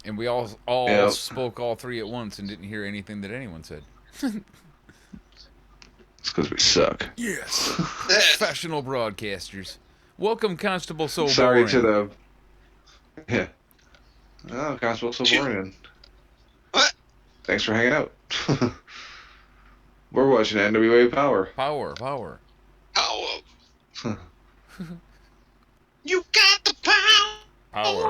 And we all Yep. spoke all three at once and didn't hear anything that anyone said. It's because we suck. Yes. Professional broadcasters. Welcome, Constable So Sorry Boring. to the... Yeah. Oh, Constable Soborian. What? Thanks for hanging out. We're watching NWA Power. Power. Oh. You got the power. Power.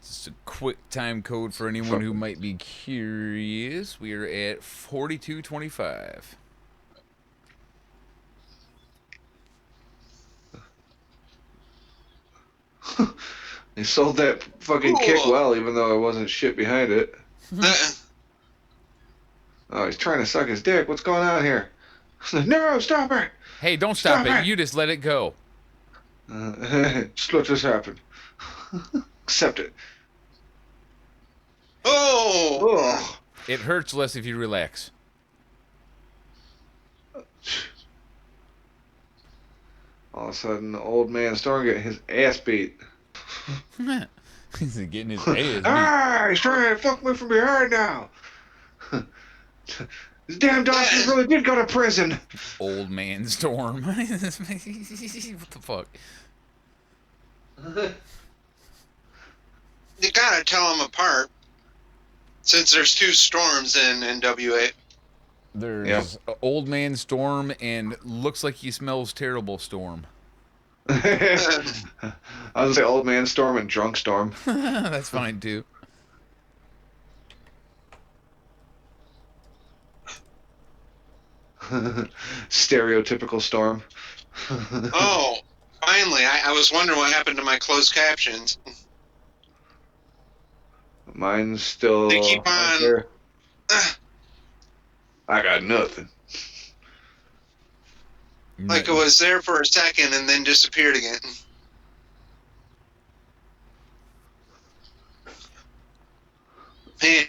Just a quick time code for anyone who might be curious. We are at 42:25. He sold that fucking kick well, even though there wasn't shit behind it. Oh, he's trying to suck his dick. What's going on here? No, stop it! Hey, don't stop Stop it. it. You just let it go. Just let this happen. Accept it. Oh. Ugh. It hurts less if you relax. All of a sudden, old man Storm getting his ass beat. He's getting his ass beat. Ah, he's trying to fuck me from behind now. This damn Dawson really did go to prison. Old man Storm. What the fuck? You gotta tell them apart. Since there's two storms in NWA. There's Old Man Storm and looks like he smells terrible Storm. I was gonna say old man Storm and drunk Storm. That's fine too. Stereotypical Storm. Oh, finally. I was wondering what happened to my closed captions. Mine's still They keep right on- there. I got nothing. Like it was there for a second and then disappeared again.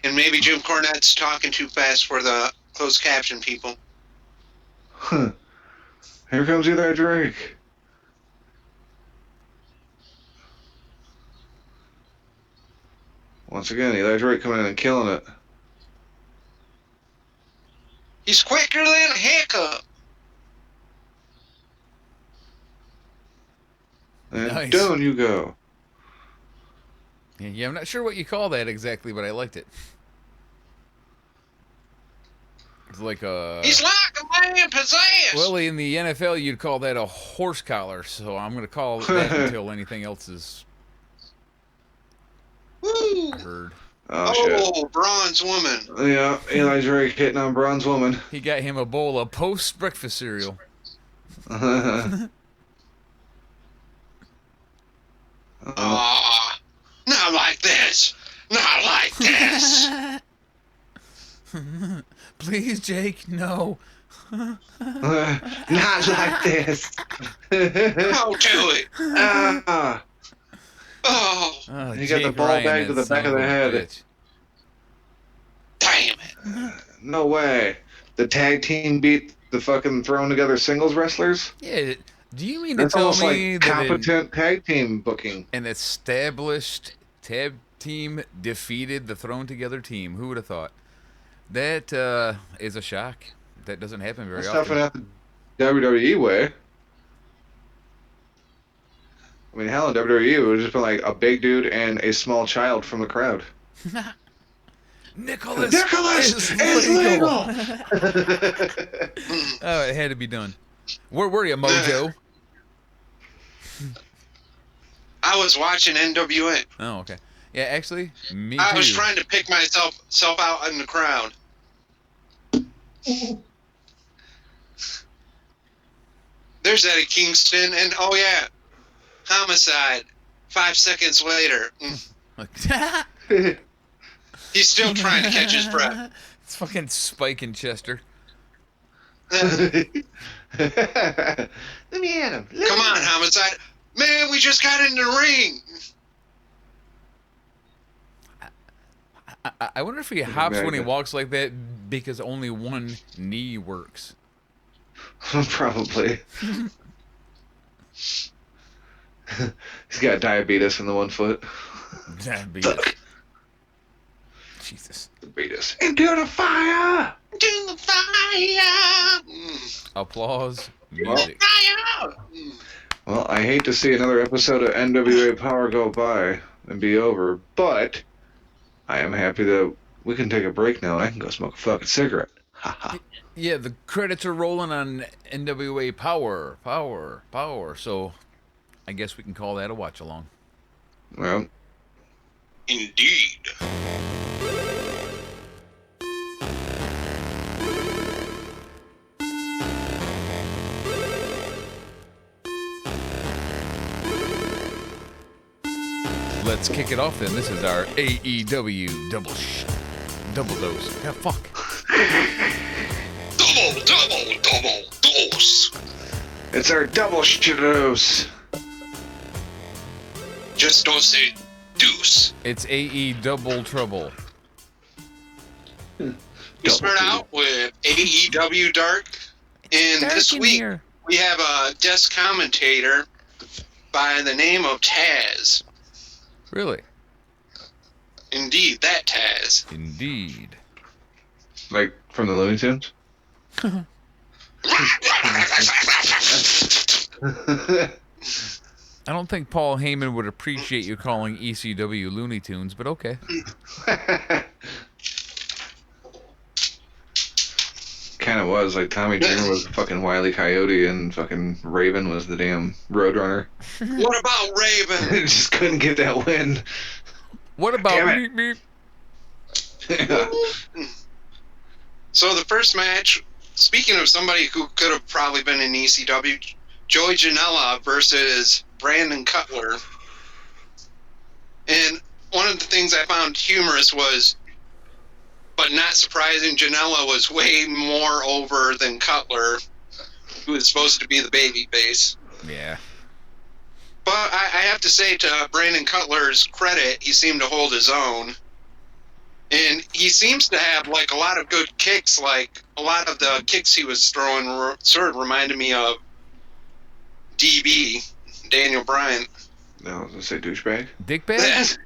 And maybe Jim Cornette's talking too fast for the closed caption people. Huh. Here comes Eli Drake. Once again, Eli Drake coming in and killing it. He's quicker than a hiccup. And Nice. down you go. Yeah, I'm not sure what you call that exactly, but I liked it. It's like a... He's like a man possessed. Well, in the NFL, you'd call that a horse collar, so I'm going to call it that until anything else is Woo. heard. Oh, shit. Oh, bronze woman. Yeah, Eli Drake hitting on Bronze Woman. He got him a bowl of post-breakfast cereal. Aw, not like this. Not like this. Please, Jake, no. Not like this. Don't do it. Ah, Oh, Oh, He got the Jake ball Ryan, bag to that the back son of the a head. bitch. damn it. no way. The tag team beat the fucking thrown together singles wrestlers? Yeah, do you mean to That's tell almost me like that competent tag team booking. an established tag team defeated the thrown together team? Who would have thought? That is a shock. That doesn't happen very That's nothing often. at the WWE way. I mean, hell, in WWE, it would have just been like a big dude and a small child from the crowd. Nicholas Nicholas is legal! Oh, it had to be done. Where were you, Mojo? I was watching NWA. Oh, okay. Yeah, actually, me I too. was trying to pick myself out in the crowd. There's Eddie Kingston, and oh yeah, homicide. 5 seconds later, he's still trying to catch his breath. It's fucking Spike and Chester. Let me at him. Come on, homicide. Man, we just got in the ring. I wonder if he hops when he America. walks like that because only one knee works. Probably. He's got diabetes in the one foot. Diabetes. Jesus. Diabetes. Into the fire! To the fire. Applause. Music. Fire. Well, I hate to see another episode of NWA Power go by and be over, but I am happy that we can take a break now and I can go smoke a fucking cigarette. Haha. Yeah, the credits are rolling on NWA Power. So I guess we can call that a watch along. Well, Indeed. Let's kick it off then. This is our AEW double dose. Yeah, fuck. Double dose. it's our double shittos. Just don't say deuce. It's AE double trouble. We start out with AEW Dark, and this week we have a guest commentator by the name of Taz. Really? Indeed, that Taz. Indeed. Like, from the Looney Tunes? I don't think Paul Heyman would appreciate you calling ECW Looney Tunes, but okay. Kind of was. Like, Tommy Dreamer was the fucking Wile E. Coyote and fucking Raven was the damn Roadrunner. What about Raven? Just couldn't get that win. What about Damn meep meep? So the first match, speaking of somebody who could have probably been in ECW, Joey Janela versus Brandon Cutler. And one of the things I found humorous was, but not surprising, Janela was way more over than Cutler, who was supposed to be the baby face. Yeah. But I have to say, to Brandon Cutler's credit, he seemed to hold his own. And he seems to have, like, a lot of good kicks. Like, a lot of the kicks he was throwing sort of reminded me of DB, Daniel Bryan. No, I was going to say douchebag. Dickbag?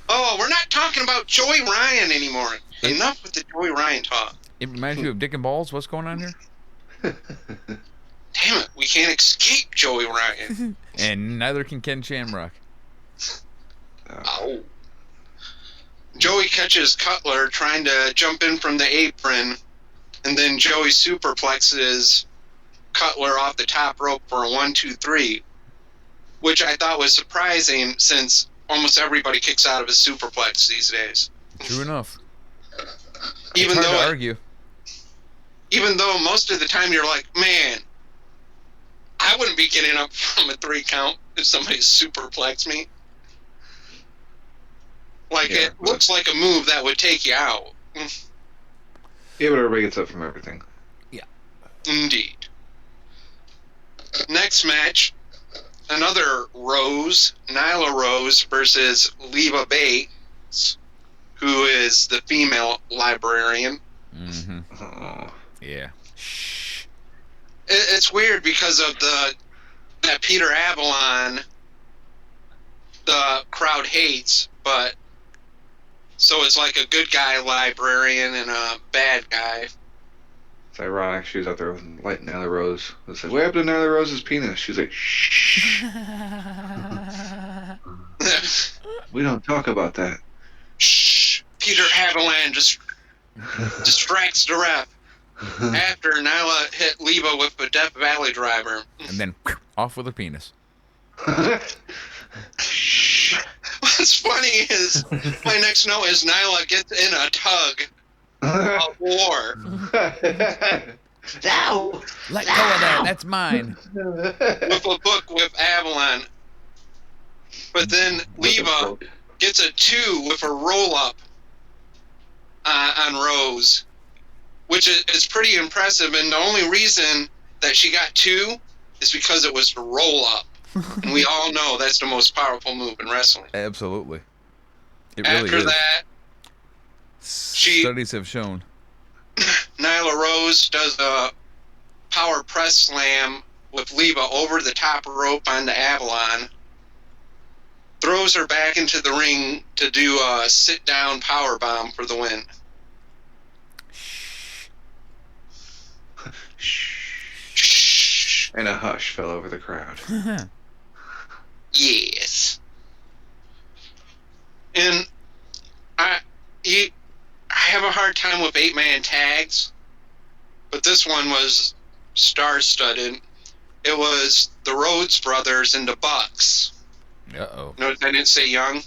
Oh, we're not talking about Joey Ryan anymore. Enough with the Joey Ryan talk. It reminds you of Dick and Balls? What's going on here? Damn it, we can't escape Joey Ryan. And neither can Ken Shamrock. Ow. Joey catches Cutler trying to jump in from the apron, and then Joey superplexes Cutler off the top rope for a 1-2-3, which I thought was surprising since almost everybody kicks out of a superplex these days. True enough. Even It's hard though to argue. even though most of the time you're like, man, I wouldn't be getting up from a 3 count if somebody superplexed me. Like, Yeah, it looks like a move that would take you out. Yeah, but everybody gets up from everything. Indeed. Next match, another Rose, Nyla Rose versus Leva Bates, who is the female librarian. Mm-hmm. Oh. Yeah. Shh. It's weird because of that Peter Avalon the crowd hates, but so it's like a good guy librarian and a bad guy. It's ironic. She was out there with light Nyla Rose. It's like, what happened to Nyla Rose's penis? She's like, shh. We don't talk about that. Shh. Peter Avalon just distracts the ref after Nyla hit Leva with a Death Valley driver. And then off with her penis. What's funny is my next note is Nyla gets in a tug of war. No! Let go of that. That's mine. With a book with Avalon. But then Leva gets a 2 with a roll-up on Rose, which is pretty impressive. And the only reason that she got 2 is because it was a roll-up. And we all know that's the most powerful move in wrestling. Absolutely. It really After is. that, Studies have shown. Nyla Rose does a power press slam with Leva over the top rope onto Avalon. Throws her back into the ring to do a sit-down power bomb for the win. Shh. And a hush fell over the crowd. Yes. And I have a hard time with 8-man tags, but this one was star-studded. It was the Rhodes brothers and the Bucks. Uh-oh. Notice I didn't say Young.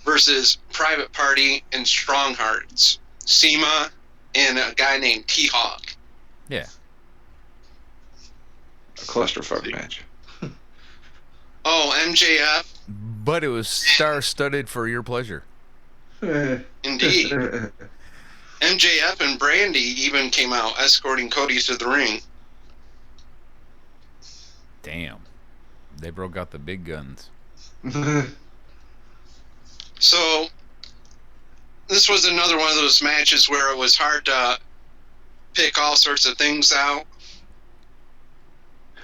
Versus Private Party and Strong Hearts. Seema and a guy named T-Hawk. Yeah. A clusterfuck match. Oh, MJF. But it was star-studded for your pleasure. Indeed. MJF and Brandy even came out escorting Cody to the ring. Damn. They broke out the big guns. So, this was another one of those matches where it was hard to pick all sorts of things out.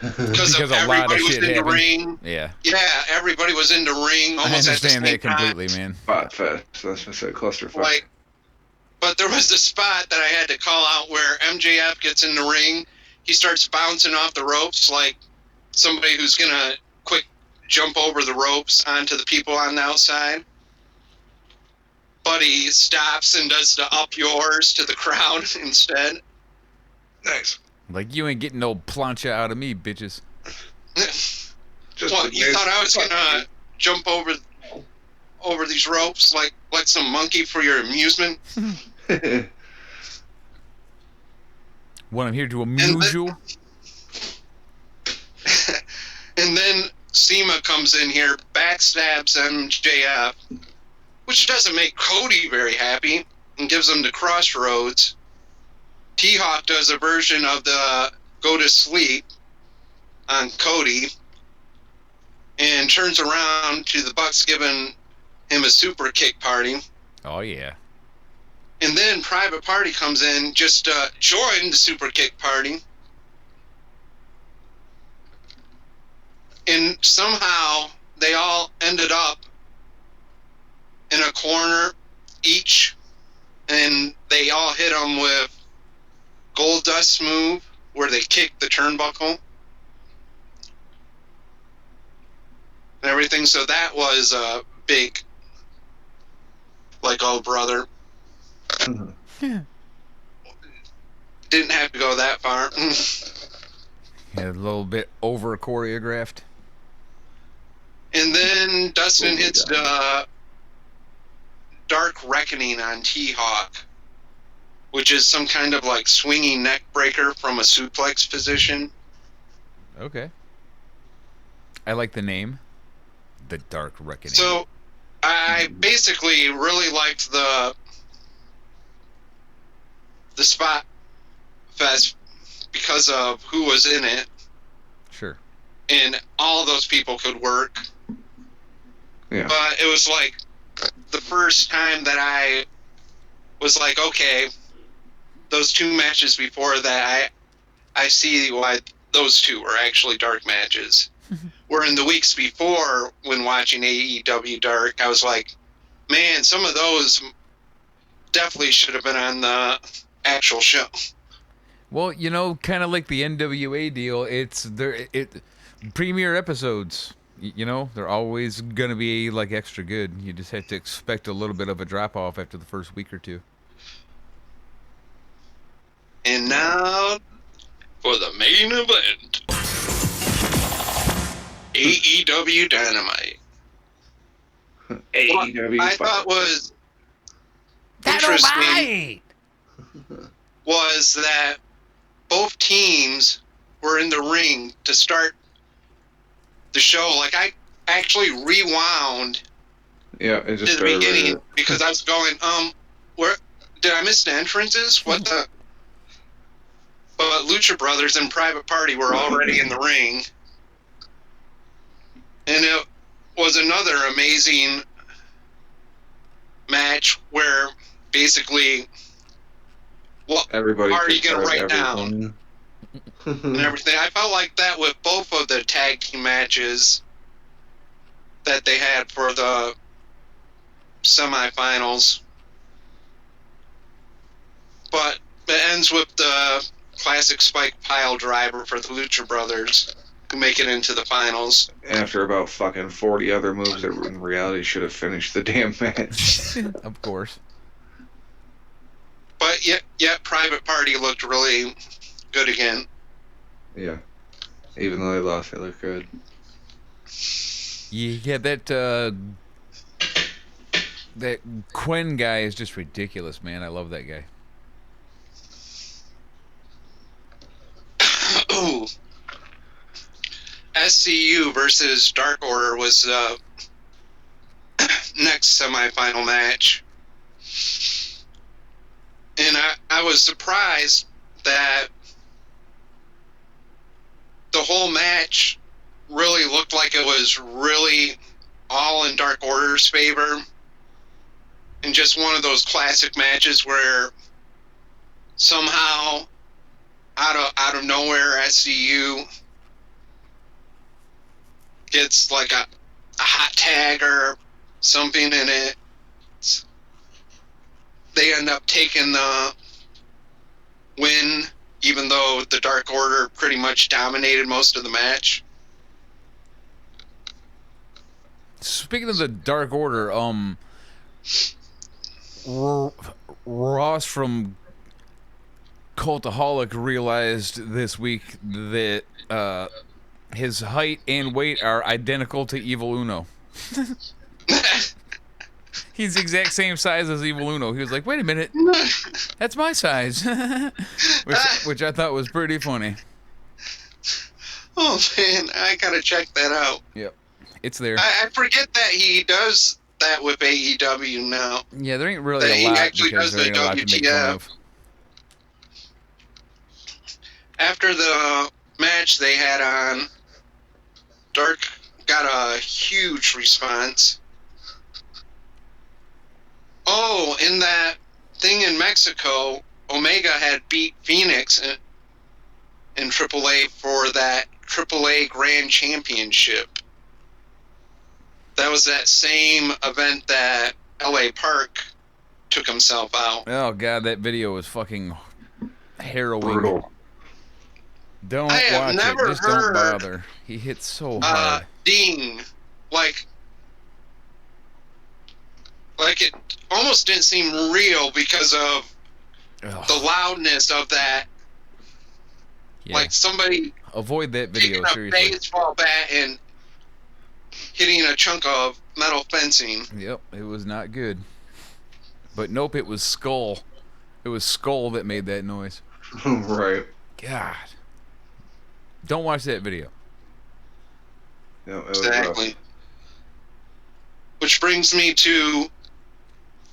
Because of a lot of everybody was shit in the happened. ring. Yeah. Yeah, everybody was in the ring I almost at the same understand that time. completely, man. Spot fest. That's just a clusterfuck. Like, but there was a spot that I had to call out where MJF gets in the ring. He starts bouncing off the ropes like somebody who's going to quick jump over the ropes onto the people on the outside. But he stops and does the up yours to the crowd instead. Nice. Like, you ain't getting no plancha out of me, bitches. Just What, you thought I was going to jump over these ropes like some monkey for your amusement? When I'm here to amuse you. And then Seema comes in here, backstabs MJF, which doesn't make Cody very happy, and gives him the crossroads. T-Hawk does a version of the go to sleep on Cody, and turns around to the Bucks giving him a super kick party. Oh, yeah. And then Private Party comes in just to join the super kick party. And somehow they all ended up in a corner each, and they all hit them with Goldust's move where they kicked the turnbuckle and everything. So that was a big, like, oh brother. Didn't have to go that far. Yeah, a little bit over choreographed. And then Dustin hits the Dark Reckoning on T-Hawk, which is some kind of like swinging neck breaker from a suplex position. Okay. I like the name. The Dark Reckoning. So I basically really liked the spot fest because of who was in it. Sure. And all of those people could work. Yeah. But it was like the first time that I was like, okay, those two matches before that, I see why those two were actually dark matches. Where in the weeks before, when watching AEW Dark, I was like, man, some of those definitely should have been on the actual show. Well, you know, kind of like the NWA deal, it's premiere episodes. You know, they're always going to be like extra good. You just have to expect a little bit of a drop off after the first week or two. And now for the main event. AEW Dynamite. AEW. What I thought was interesting was that both teams were in the ring to start the show. Like, I actually rewound Yeah, it just to the started beginning right because I was going, where did I miss the entrances? What the? But Lucha Brothers and Private Party were already in the ring. And it was another amazing match where basically, what Everybody are you kicked going to out write down everything. and everything. I felt like that with both of the tag team matches that they had for the semifinals. But it ends with the classic spike pile driver for the Lucha Brothers who make it into the finals. After about fucking 40 other moves that in reality should have finished the damn match. Of course. But yet Private Party looked really good again. Yeah. Even though they lost, they look good. Yeah, that Quinn guy is just ridiculous, man. I love that guy. Ooh. SCU versus Dark Order was the next semifinal match. And I was surprised that the whole match really looked like it was really all in Dark Order's favor. And just one of those classic matches where somehow out of nowhere SCU gets like a hot tag or something in it. They end up taking the win, even though the Dark Order pretty much dominated most of the match. Speaking of the Dark Order, Ross from Cultaholic realized this week that his height and weight are identical to Evil Uno. He's the exact same size as Evil Uno. He was like, wait a minute, that's my size. which I thought was pretty funny. Oh man, I gotta check that out. Yep, it's there. I forget that he does that with AEW now. Yeah, there ain't really That a he lot actually because does there the ain't a lot to make fun of. After the match they had on, Dark got a huge response. Oh, in that thing in Mexico, Omega had beat Phoenix in AAA for that AAA Grand Championship. That was that same event that LA Park took himself out. Oh god, that video was fucking harrowing. Brutal. Don't I have watch never it. Just don't heard, bother. He hits so hard. Ding, like it almost didn't seem real because of the loudness of that. Yeah. Like somebody Avoid that video, taking a seriously. baseball bat and hitting a chunk of metal fencing. Yep, it was not good. But nope, it was Skull. It was Skull that made that noise. Right. God. Don't watch that video. Yeah, it was Exactly. rough. Which brings me to,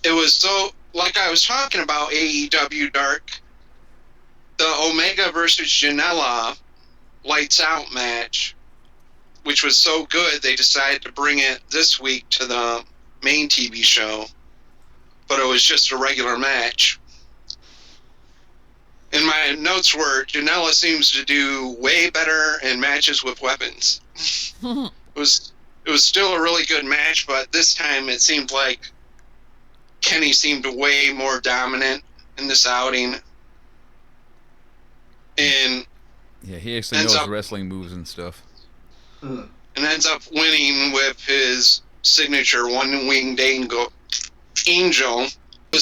it was so, like I was talking about AEW Dark, the Omega versus Janela Lights Out match, which was so good they decided to bring it this week to the main TV show, but it was just a regular match. And my notes were, Janela seems to do way better in matches with weapons. It was still a really good match, but this time it seemed like Kenny seemed way more dominant in this outing. And Yeah, he actually ends knows up- wrestling moves and stuff. and ends up winning with his signature one-winged angel. But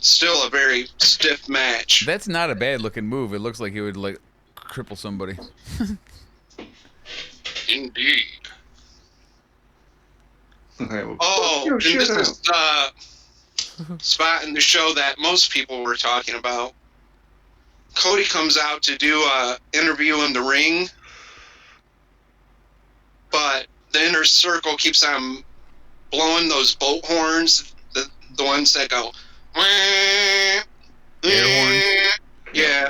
still a very stiff match. That's not a bad looking move. It looks like he would like cripple somebody. Indeed. Well, Oh, your and shit this out. is the spot in the show that most people were talking about. Cody comes out to do a interview in the ring, but the inner circle keeps on blowing those boat horns, the ones that go, Air horns? yeah,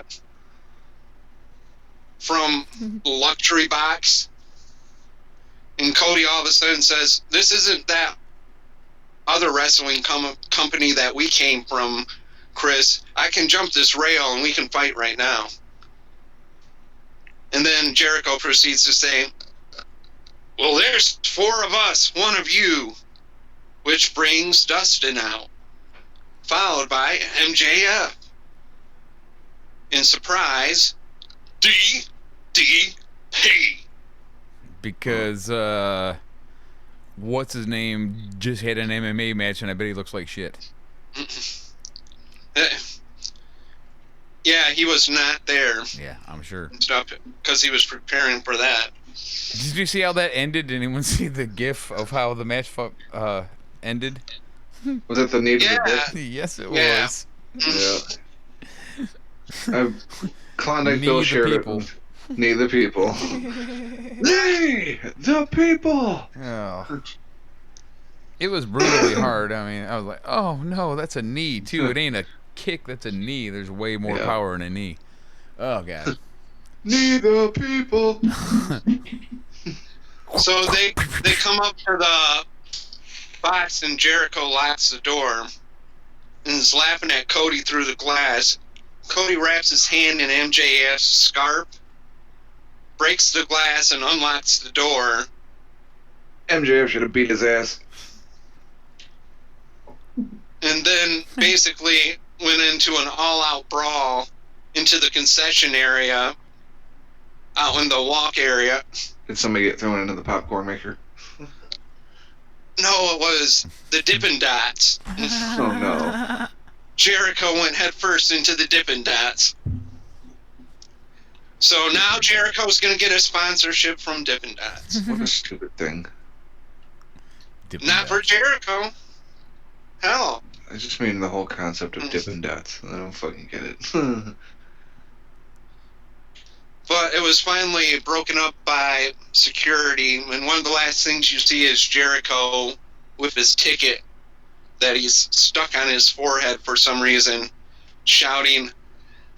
from Luxury Box. And Cody all of a sudden says, "This isn't that other wrestling company that we came from, Chris. I can jump this rail and we can fight right now." And then Jericho proceeds to say, "Well, there's 4 of us, 1 of you," which brings Dustin out, followed by MJF. In surprise, DDP. Because what's his name just had an MMA match, and I bet he looks like shit. Yeah, he was not there. Yeah, I'm sure. Because he was preparing for that. Did you see how that ended? Did anyone see the GIF of how the match ended? Was it the need of the Yeah. dick? Yes, it Yeah. was. Yeah. Klondike Need Bill the shared people. it. Need the people. They, the people. Oh. It was brutally hard. I mean, I was like, oh no, that's a knee too. It ain't a kick, that's a knee. There's way more Yeah. power in a knee. Oh god. Need the people. So they come up to the box and Jericho locks the door and is laughing at Cody through the glass. Cody wraps his hand in MJF's scarf, breaks the glass and unlocks the door. MJF should have beat his ass. And then basically went into an all-out brawl into the concession area, out in the walk area. Did somebody get thrown into the popcorn maker? No, it was the Dippin' Dots. Oh no. Jericho went headfirst into the Dippin' Dots. So now Jericho's going to get a sponsorship from Dippin' Dots. What a stupid thing. Not for Jericho. Hell. I just mean the whole concept of Dippin' Dots. I don't fucking get it. But it was finally broken up by security, and one of the last things you see is Jericho with his ticket that he's stuck on his forehead for some reason, shouting,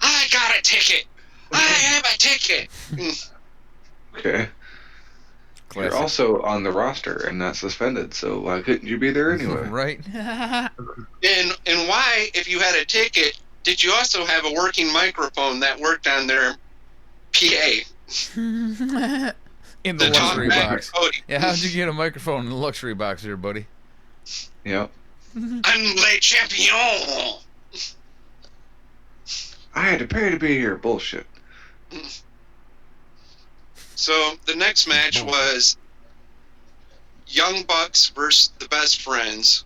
"I got a ticket! I have a ticket!" Okay. Classic. You're also on the roster and not suspended, so why couldn't you be there anyway? Right? And why, if you had a ticket, did you also have a working microphone that worked on their PA? In the The talk luxury back box. to Cody. Yeah, how'd you get a microphone in the luxury box here, buddy? Yep. I'm Le Champion! I had to pay to be here. Bullshit. So the next match was Young Bucks versus the Best Friends.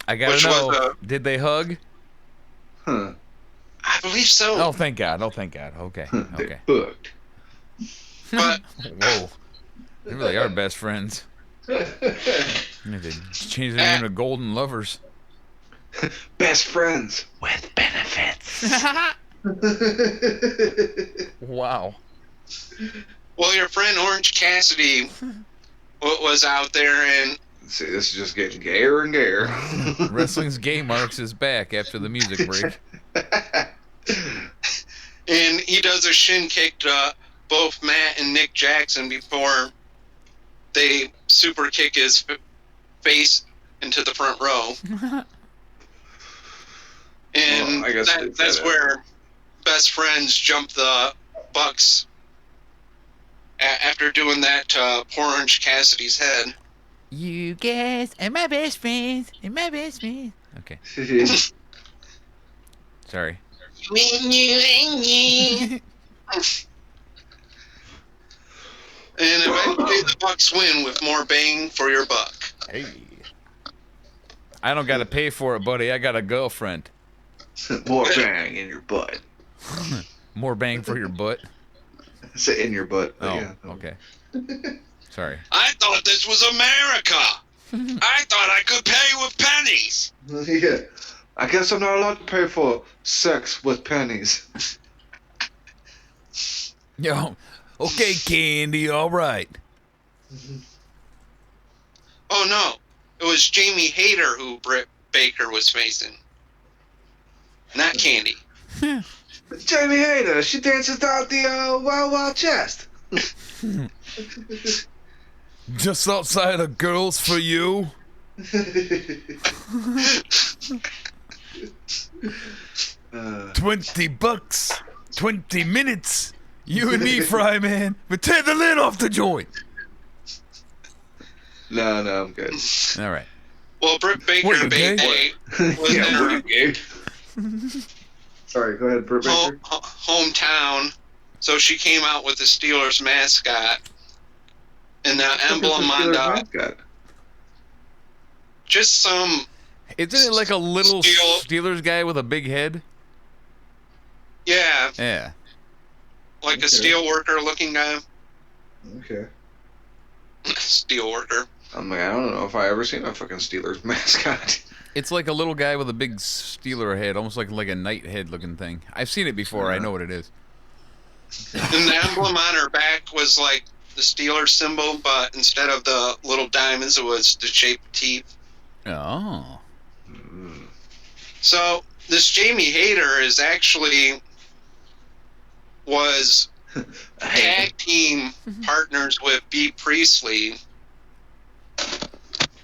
I gotta Which was know, did they hug? Huh. I believe so. Oh, thank God. Oh, thank God. Okay. They Okay. booked. But Whoa. They really are best friends. They need to change their name to Golden Lovers. Best friends with benefits. Wow. well, your friend Orange Cassidy was out there, and See, this is just getting gayer and gayer. Wrestling's Gay Marks is back after the music break. and he does a shin kick to both Matt and Nick Jackson before they super kick his face into the front row. And Well, I guess that's where Best Friends jump the Bucks after doing that to poor Orange Cassidy's head. You guys are my best friends. And my best friends. Okay. Sorry. And eventually the Bucks win with more bang for your buck. Hey. I don't gotta pay for it, buddy. I got a girlfriend. More bang in your butt. More bang for your butt. Sit in your butt. Oh, Yeah. okay. Sorry. I thought this was America. I thought I could pay with pennies. Yeah. I guess I'm not allowed to pay for sex with pennies. Yo, okay, Candy, all right. Oh no, it was Jamie Hayter who Britt Baker was facing, not Candy. Jamie Hayter, she dances out the Wild Wild Chest. Just outside of Girls for You. 20 bucks, 20 minutes. You and me, Fry Man, but tear the lid off the joint. No, I'm good. All right. Well, Britt Baker What, you Bay gay? was in her Okay. Sorry, go ahead, Britt Baker. hometown, so she came out with the Steelers mascot and the emblem on the mascot. just some Isn't it like a little Steelers guy with a big head? yeah, Yeah. like Okay. a steel worker looking guy. Okay. Steel worker. I'm like, I don't know if I ever seen a fucking Steelers mascot. It's like a little guy with a big Steeler head, almost like a knight head looking thing. I've seen it before. I know what it is. And the emblem on her back was like the Steelers symbol, but instead of the little diamonds, it was the shaped teeth. Oh. So this Jamie Hayter is actually was tag team partners with B. Priestley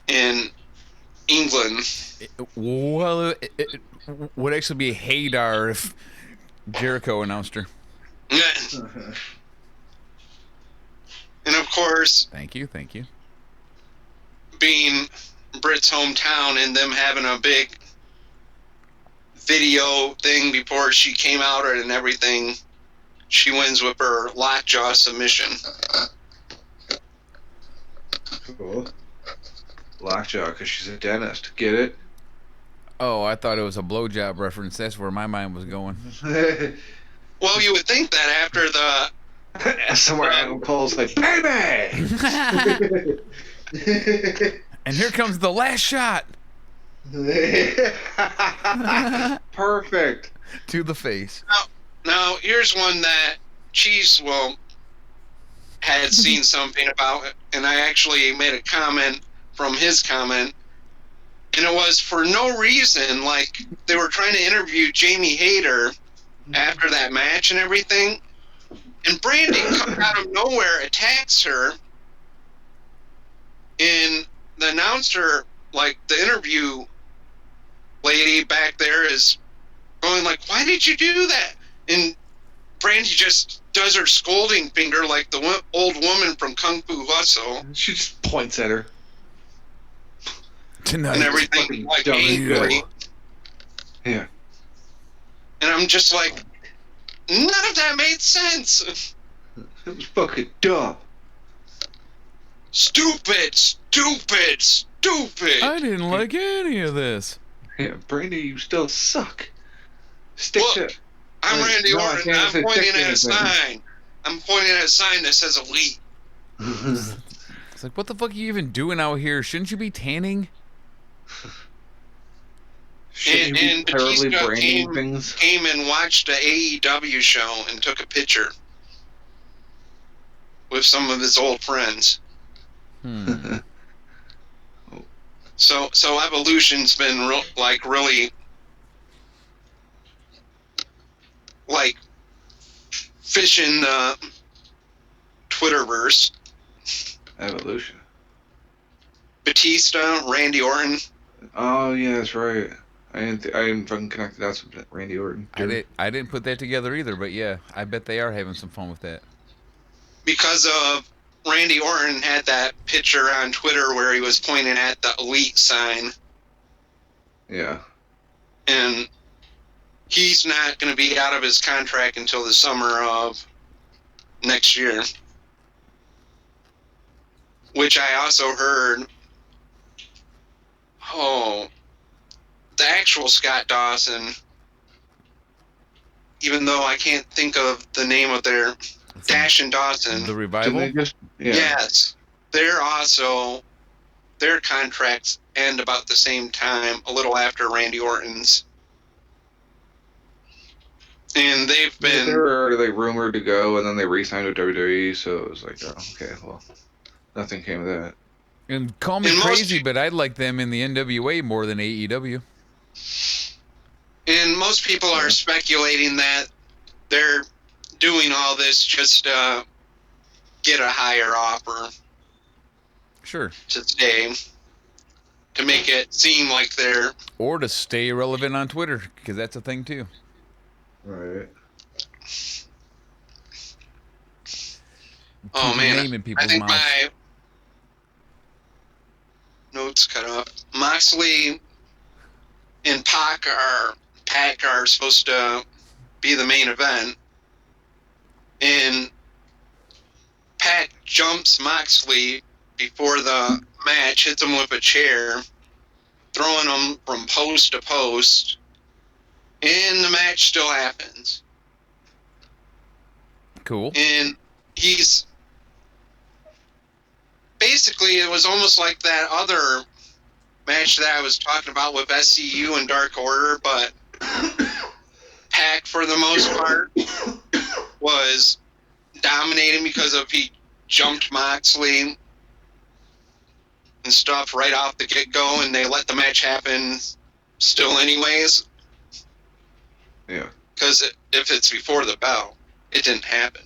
in England. Well, it would actually be Haydar if Jericho announced her. And of course, Thank you. being Britt's hometown and them having a big video thing before she came out and everything, she wins with her lockjaw submission. Cool. Lockjaw, because she's a dentist. Get it? Oh, I thought it was a blowjob reference. That's where my mind was going. Well, you would think that after the Somewhere Adam Cole's like, baby! And here comes the last shot Perfect. to the face. now here's one that Cheez had seen something about, and I actually made a comment from his comment, and it was for no reason. Like, they were trying to interview Jamie Hayter after that match and everything, and Brandy comes out of nowhere, attacks her, and the announcer, like the interview lady back there, is going like, why did you do that? And Brandy just does her scolding finger like the old woman from Kung Fu Hustle She just points at her. Tonight. and everything, like dumb and angry. good. Yeah. And I'm just like, none of that made sense. It was fucking dumb. Stupid. I didn't like any of this. Yeah, Brandy, you still suck. Stick Look, to... I'm Like, Randy no, I Orton. can't I'm say pointing stick to at a anything. sign. I'm pointing at a sign that says elite. It's like, what the fuck are you even doing out here? Shouldn't you be tanning? Shouldn't you And be terribly Batista branding things? came and watched the AEW show and took a picture with some of his old friends. So Evolution's been really like fishing the Twitterverse. Evolution. Batista, Randy Orton. Oh, yeah, that's right. I didn't fucking connect that with Randy Orton. I didn't put that together either, but yeah, I bet they are having some fun with that. Because of Randy Orton had that picture on Twitter where he was pointing at the elite sign, Yeah. and he's not going to be out of his contract until the summer of next year. Which I also heard, the actual Scott Dawson, even though I can't think of the name of their Dash and Dawson. The Didn't revival. they just? Yeah. Yes. They're also, their contracts end about the same time, a little after Randy Orton's. And they've They been, were already rumored to go, and then they re-signed with WWE. So it was like, oh, okay, well, nothing came of that. And call me And most- crazy, but I'd like them in the NWA more than AEW. and most people are speculating that they're doing all this just to get a higher offer Sure. to stay, to make it seem like they're, Or to stay relevant on Twitter, because that's a thing too. Right. oh Keep man, naming I people's think mouths. my notes cut off. Moxley and Pac are supposed to be the main event, and Pac jumps Moxley before the match, hits him with a chair, throwing him from post to post, and the match still happens. Cool. And he's basically, it was almost like that other match that I was talking about with SCU and Dark Order, but Pac, for the most part, was dominating because of he jumped Moxley and stuff right off the get-go, and they let the match happen still anyways. Yeah. Because if it's before the bell, it didn't happen.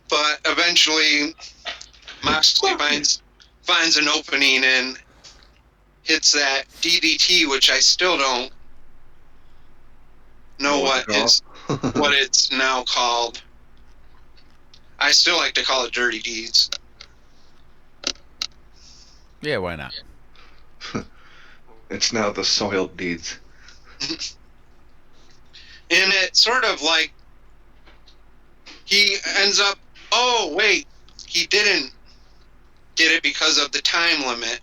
But eventually, Moxley finds an opening and hits that DDT, which I still don't know what it's now called. I still like to call it Dirty Deeds. Yeah, why not? It's now the Soiled Deeds. And it's sort of like he ends up, oh, wait, he didn't get it because of the time limit.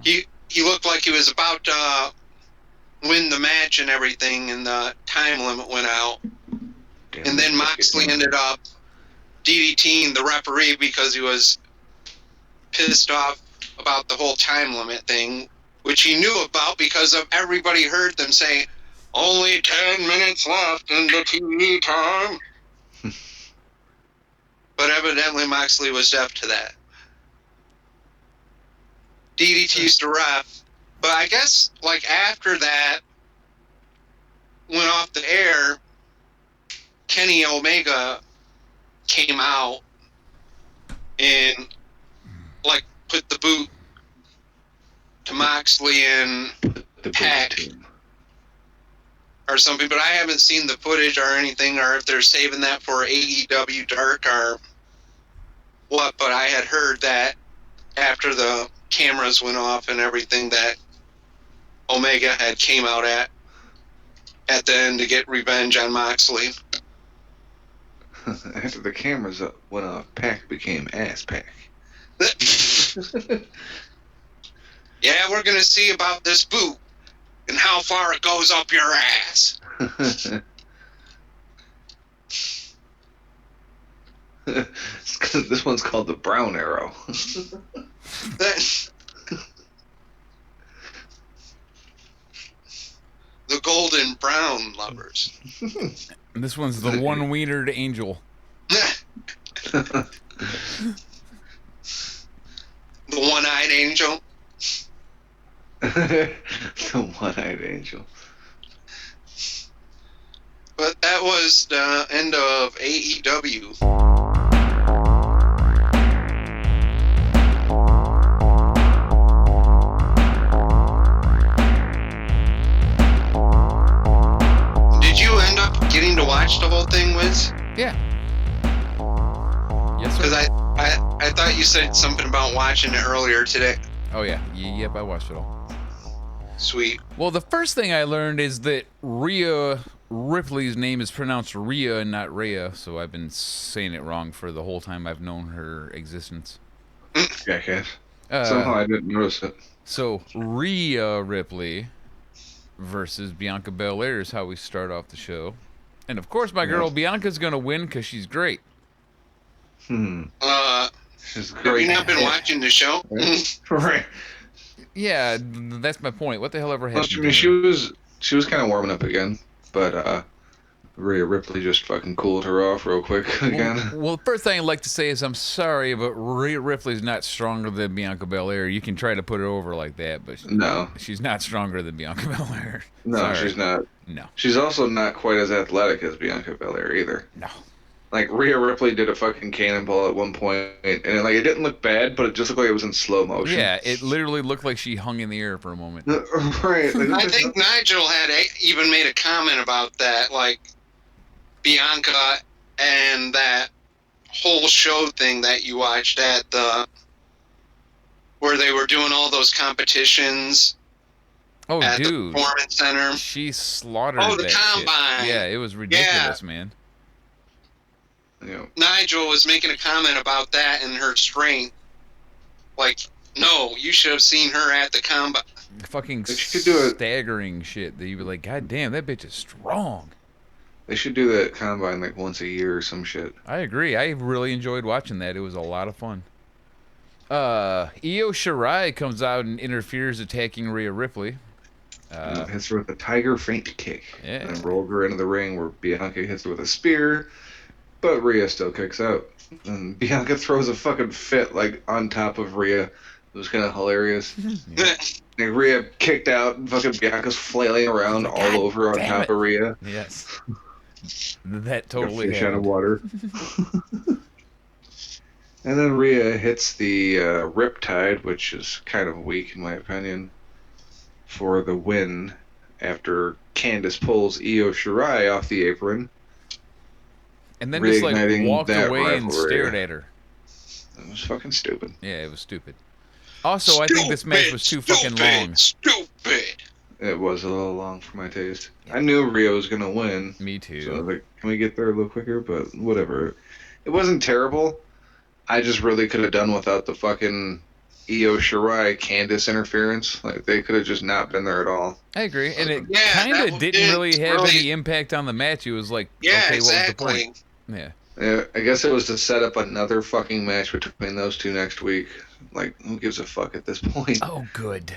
He looked like he was about to win the match and everything, and the time limit went out. Damn, And then Moxley ended up DDTing the referee because he was pissed off about the whole time limit thing, which he knew about because of everybody heard them say, only 10 minutes left in the TV time. But evidently Moxley was deaf to that. DDT's the ref. But I guess, like, after that went off the air, Kenny Omega came out and, like, put the boot to Moxley and The Pac team. or something, but I haven't seen the footage or anything, or if they're saving that for AEW Dark or what, but I had heard that after the cameras went off and everything that Omega had came out at the end to get revenge on Moxley. After the cameras went off, Pac became Ass Pac. Yeah, we're going to see about this boot and how far it goes up your ass. This one's called the Brown Arrow. The golden brown lovers. And this one's the one-wienered angel. The one-eyed angel. The One-Eyed Angel. But that was the end of AEW. Did you end up getting to watch the whole thing, Whiz? Yeah. Yes, Because sir. I thought you said something about watching it earlier today. Oh, yeah. Yep, I watched it all. Sweet. Well, the first thing I learned is that Rhea Ripley's name is pronounced Rhea and not Rhea, so I've been saying it wrong for the whole time I've known her existence. Jackass. Somehow I didn't notice it. So, Rhea Ripley versus Bianca Belair is how we start off the show. And of course, my girl Bianca's gonna win because she's great. She's Have great. you not been watching the show? Right. Yeah, that's my point. What the hell ever Well, happened? I mean, she was kind of warming up again, but Rhea Ripley just fucking cooled her off real quick again. Well, the first thing I'd like to say is I'm sorry, but Rhea Ripley's not stronger than Bianca Belair. You can try to put her over like that, but No. she's not stronger than Bianca Belair. No, Sorry. she's not. No. She's also not quite as athletic as Bianca Belair either. No. Like, Rhea Ripley did a fucking cannonball at one point, and it didn't look bad, but it just looked like it was in slow motion. Yeah, it literally looked like she hung in the air for a moment. Right. Like, I think Nigel had even made a comment about that, like Bianca and that whole show thing that you watched at where they were doing all those competitions. Oh, at the dude. Performance Center. She slaughtered Oh, the that shit. combine. Yeah, it was ridiculous, man. Yeah. Nigel was making a comment about that and her strength. Like, no, you should have seen her at the combine. Fucking should do it. staggering shit that you were like, God damn, that bitch is strong. They should do that combine like once a year or some shit. I agree. I really enjoyed watching that. It was a lot of fun. Io Shirai comes out and interferes, attacking Rhea Ripley. Hits her with a tiger feint kick. Yeah. And rolled her into the ring where Bianca hits her with a spear, but Rhea still kicks out. And Bianca throws a fucking fit like on top of Rhea. It was kind of hilarious. And Rhea kicked out, and fucking Bianca's flailing around all over on top of Rhea. Yes. That Like a totally fish out of happened. water. And then Rhea hits the Riptide, which is kind of weak in my opinion, for the win after Candice pulls Io Shirai off the apron. And then just like reigniting walked that away and rivalry. stared at her. It was fucking stupid. Yeah, it was stupid. Also, I think this match was too fucking long. Stupid. It was a little long for my taste. I knew Rhea was going to win. Me too. So I was like, can we get there a little quicker? But whatever. It wasn't terrible. I just really could have done without the fucking Io Shirai Candice interference. Like, they could have just not been there at all. I agree, and it Yeah, kind that of didn't really have really- any impact on the match. It was like, Yeah, okay, exactly. what was the point? Yeah. Yeah, I guess it was to set up another fucking match between those two next week. Like, who gives a fuck at this point? Oh, good.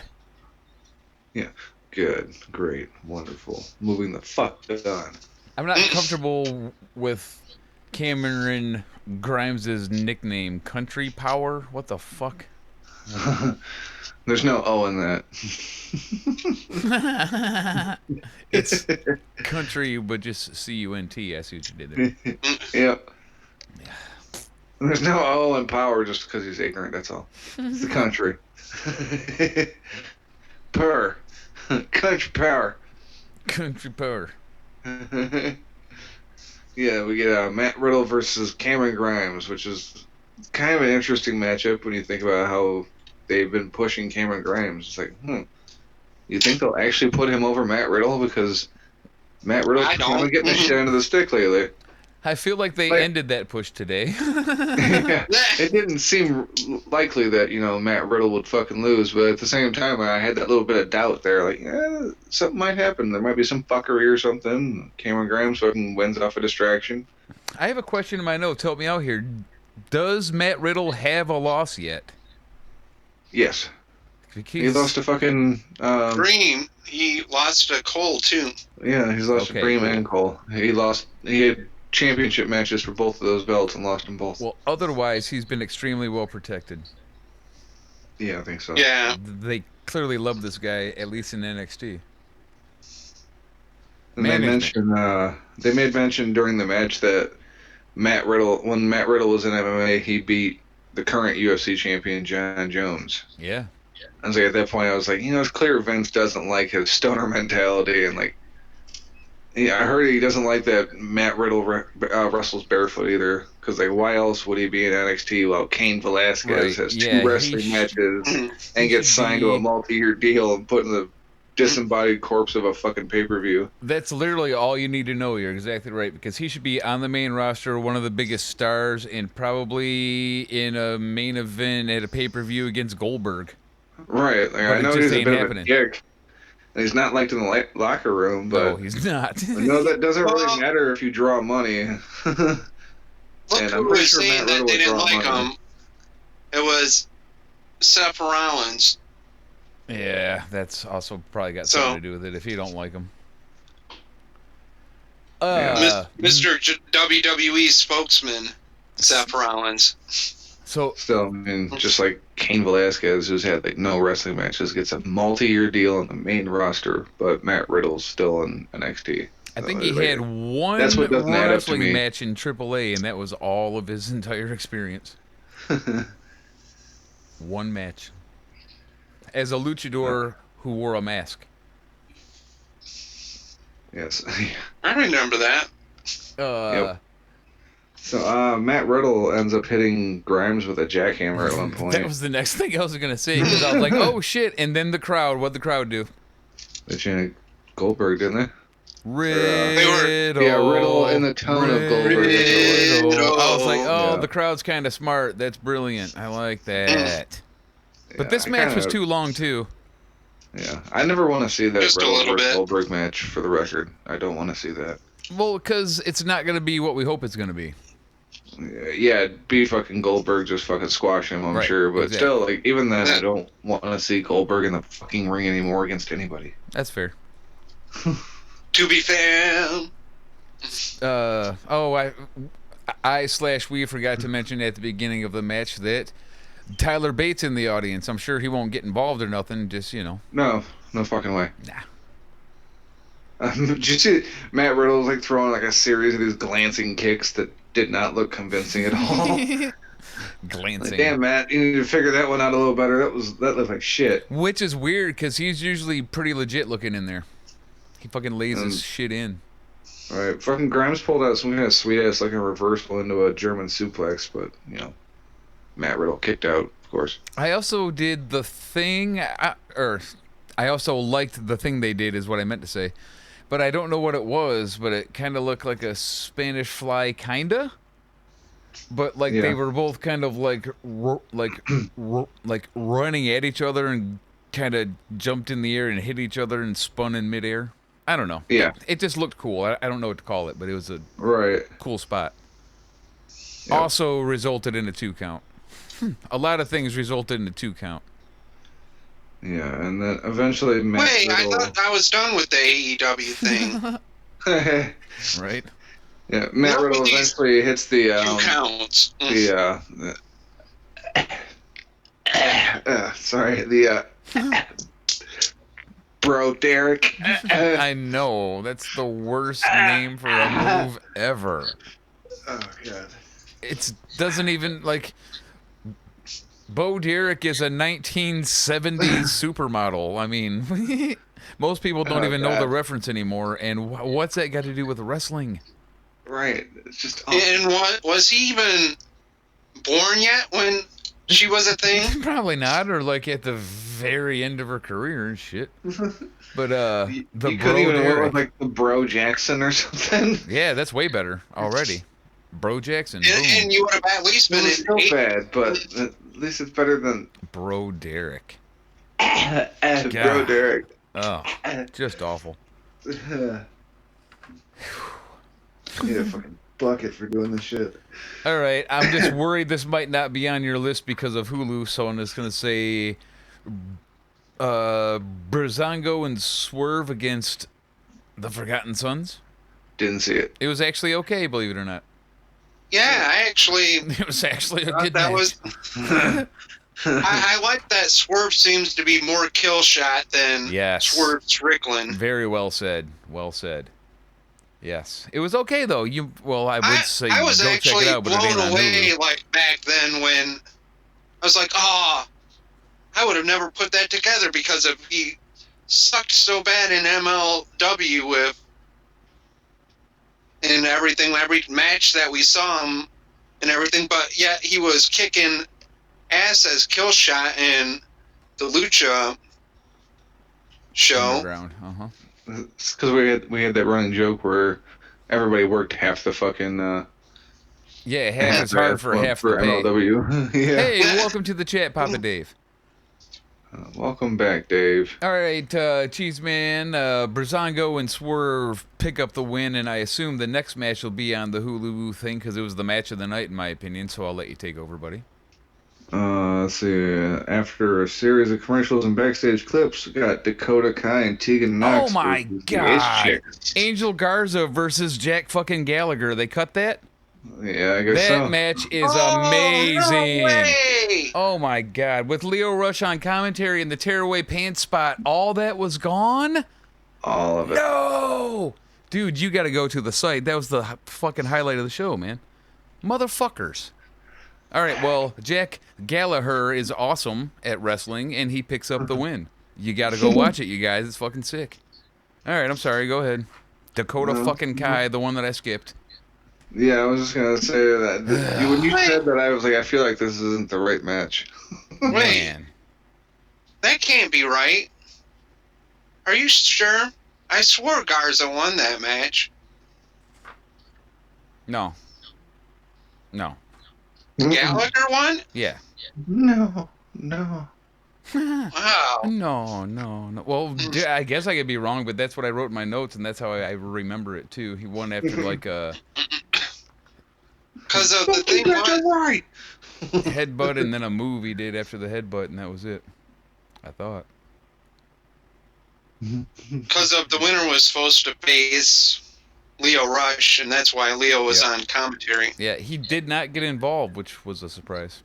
Yeah. Good. Great. Wonderful. Moving the fuck on. I'm not comfortable with Cameron Grimes' nickname, Country Power. What the fuck? There's no O in that. It's country, but just C-U-N-T. I see what you did there. Yep. There's no O in power just because he's ignorant, that's all. It's the country. Purr. Country power. Country Power. Yeah, we get Matt Riddle versus Cameron Grimes, which is kind of an interesting matchup when you think about how they've been pushing Cameron Grimes. It's like, you think they'll actually put him over Matt Riddle? Because Matt Riddle's I kind of don't. getting the shit into the stick lately. I feel like they Like- ended that push today. Yeah, it didn't seem likely that, Matt Riddle would fucking lose, but at the same time, I had that little bit of doubt there. Like, something might happen. There might be some fuckery or something. Cameron Grimes fucking wins off a distraction. I have a question in my notes. Help me out here. Does Matt Riddle have a loss yet? Yes. Because, He lost to fucking... Dream, he lost to Cole, too. yeah, he's lost to Okay, Bream cool. and Cole. He had championship matches for both of those belts and lost them both. well, otherwise, he's been extremely well protected. Yeah, I think so. Yeah. They clearly love this guy, at least in NXT. And they made mention during the match that when Matt Riddle was in MMA, he beat the current UFC champion John Jones. Yeah. I was like, at that point, I was like, it's clear Vince doesn't like his stoner mentality, and like, yeah, I heard he doesn't like that Matt Riddle wrestles barefoot either, because like, why else would he be in NXT while Cain Velasquez Right, has yeah, two wrestling matches and gets should signed to a be- multi-year deal and put in the disembodied corpse of a fucking pay-per-view? That's literally all you need to know. You're exactly right, because he should be on the main roster, one of the biggest stars, and probably in a main event at a pay-per-view against Goldberg. Right, like, But I it know just he's a ain't bit happening. of a dick. And he's not liked in the locker room, but No, he's not. no, that doesn't really matter if you draw money. Look And who I'm pretty was sure saying Matt that Riddle they would didn't draw like money. him. It was Seth Rollins. Yeah, that's also probably got So- something to do with it if you don't like him. Mr. WWE spokesman, Seth Rollins. So Still, I mean, just like Cain Velasquez, who's had like no wrestling matches, gets a multi-year deal on the main roster, but Matt Riddle's still in NXT. I think So, he like, had one that's what doesn't add up to wrestling me. match in AAA, and that was all of his entire experience. One match. As a luchador who wore a mask. Yes. I remember that. Yep. So Matt Riddle ends up hitting Grimes with a jackhammer at one point. That was the next thing I was going to say, because I was like, oh shit, and then the crowd, what'd the crowd do? They chanted Goldberg, didn't they? Riddle. Yeah, Riddle in the tone of Goldberg. Riddle. I was like, oh, Yeah. the crowd's kind of smart. That's brilliant. I like that. But Yeah, this I match was kinda- too long, too. Yeah, I never want to see that Just a Riddle little versus bit. Goldberg match, for the record. I don't want to see that. Well, because it's not going to be what we hope it's going to be. Yeah, it'd be fucking Goldberg just fucking squash him, I'm Right, sure. But exactly. still, like, even then, I don't want to see Goldberg in the fucking ring anymore against anybody. That's fair. To be fair. We forgot to mention at the beginning of the match that Tyler Bates in the audience. I'm sure he won't get involved or nothing. Just, you know. No fucking way. Nah. Did you see Matt Riddle like throwing like a series of these glancing kicks that did not look convincing at all? Glancing. Like, damn, Matt, you need to figure that one out a little better. That looked like shit. Which is weird because he's usually pretty legit looking in there. He fucking lays his shit in. All right, fucking Grimes pulled out some kind of sweet ass like a reversal into a German suplex, but you know, Matt Riddle kicked out, of course. I also did the thing, I also liked the thing they did, is what I meant to say. But I don't know what it was, but it kind of looked like a Spanish fly, kinda. But like they Yeah. were both kind of like running at each other and kind of jumped in the air and hit each other and spun in midair. I don't know. Yeah. It just looked cool. I don't know what to call it, but it was a Right. cool spot. Yep. Also resulted in a 2 count. A lot of things resulted in a 2 count. Yeah, and then eventually Matt Wait, I Riddle. thought I was done with the AEW thing. Right? Yeah, Matt What were Riddle these eventually hits the 2 counts. Bro Derek. I know. That's the worst name for a move ever. Oh god. It doesn't even, like... Bo Derek is a 1970s supermodel. I mean, most people don't Oh, even know God. the reference anymore. And what's that got to do with wrestling? Right. It's just And what was he even born yet when she was a thing? Probably not, or like at the very end of her career and shit. But the you Bro couldn't even wear it Derek, with like the Bro Jackson or something. yeah, that's way better already. Bro Jackson, And, boom. and you would have at least It been was in still eight. bad, but at least it's better than Bro Derek. Bro Derek. Oh, just awful. Need a fucking bucket for doing this shit. All right, I'm just worried this might not be on your list because of Hulu, so I'm just gonna say Breezango and Swerve against the Forgotten Sons. Didn't see it. It was actually okay, believe it or not. Yeah, I actually It was actually a thought good that match. was. I like that Swerve seems to be more kill shot than Yes. Swerve Strickland. Very well said. Well said. Yes, it was okay though. I would say I was go actually check it out, but it ain't blown on away Hulu. like back then when I was like, I would have never put that together because of he sucked so bad in MLW with and everything, every match that we saw him and everything, but yet he was kicking ass as kill shot in the Lucha show. Underground. Uh-huh. It's because we had that running joke where everybody worked half the fucking Yeah, half is hard for half the pay. MLW. Yeah. Hey, welcome to the chat, Papa Dave. Welcome back, Dave. All right, Cheese Man, Breezango and Swerve pick up the win, and I assume the next match will be on the Hulu thing because it was the match of the night, in my opinion. So I'll let you take over, buddy. Let's see. After a series of commercials and backstage clips, we got Dakota Kai and Tegan Knox. Oh my versus the God! Ace-Chicks. Angel Garza versus Jack fucking Gallagher. They cut that? Yeah, I guess That so. match is No amazing. way! Oh my God! With Leo Rush on commentary and the tearaway pants spot, all that was gone. All of it. No, dude, you got to go to the site. That was the fucking highlight of the show, man. Motherfuckers. All right, well, Jack Gallagher is awesome at wrestling, and he picks up the win. You got to go watch it, you guys. It's fucking sick. All right, I'm sorry. Go ahead. Dakota fucking Kai, the one that I skipped. Yeah, I was just gonna say that. When you said that, I was like, I feel like this isn't the right match. Man. That can't be right. Are you sure? I swore Garza won that match. No. No. Gallagher won? Yeah. No. Wow. No. Well, I guess I could be wrong, but that's what I wrote in my notes, and that's how I remember it, too. He won after, like, a Because of the thing was, right. headbutt and then a move he did after the headbutt, and that was it. I thought. because of the winner was supposed to face Leo Rush, and that's why Leo was on commentary. Yeah, he did not get involved, which was a surprise.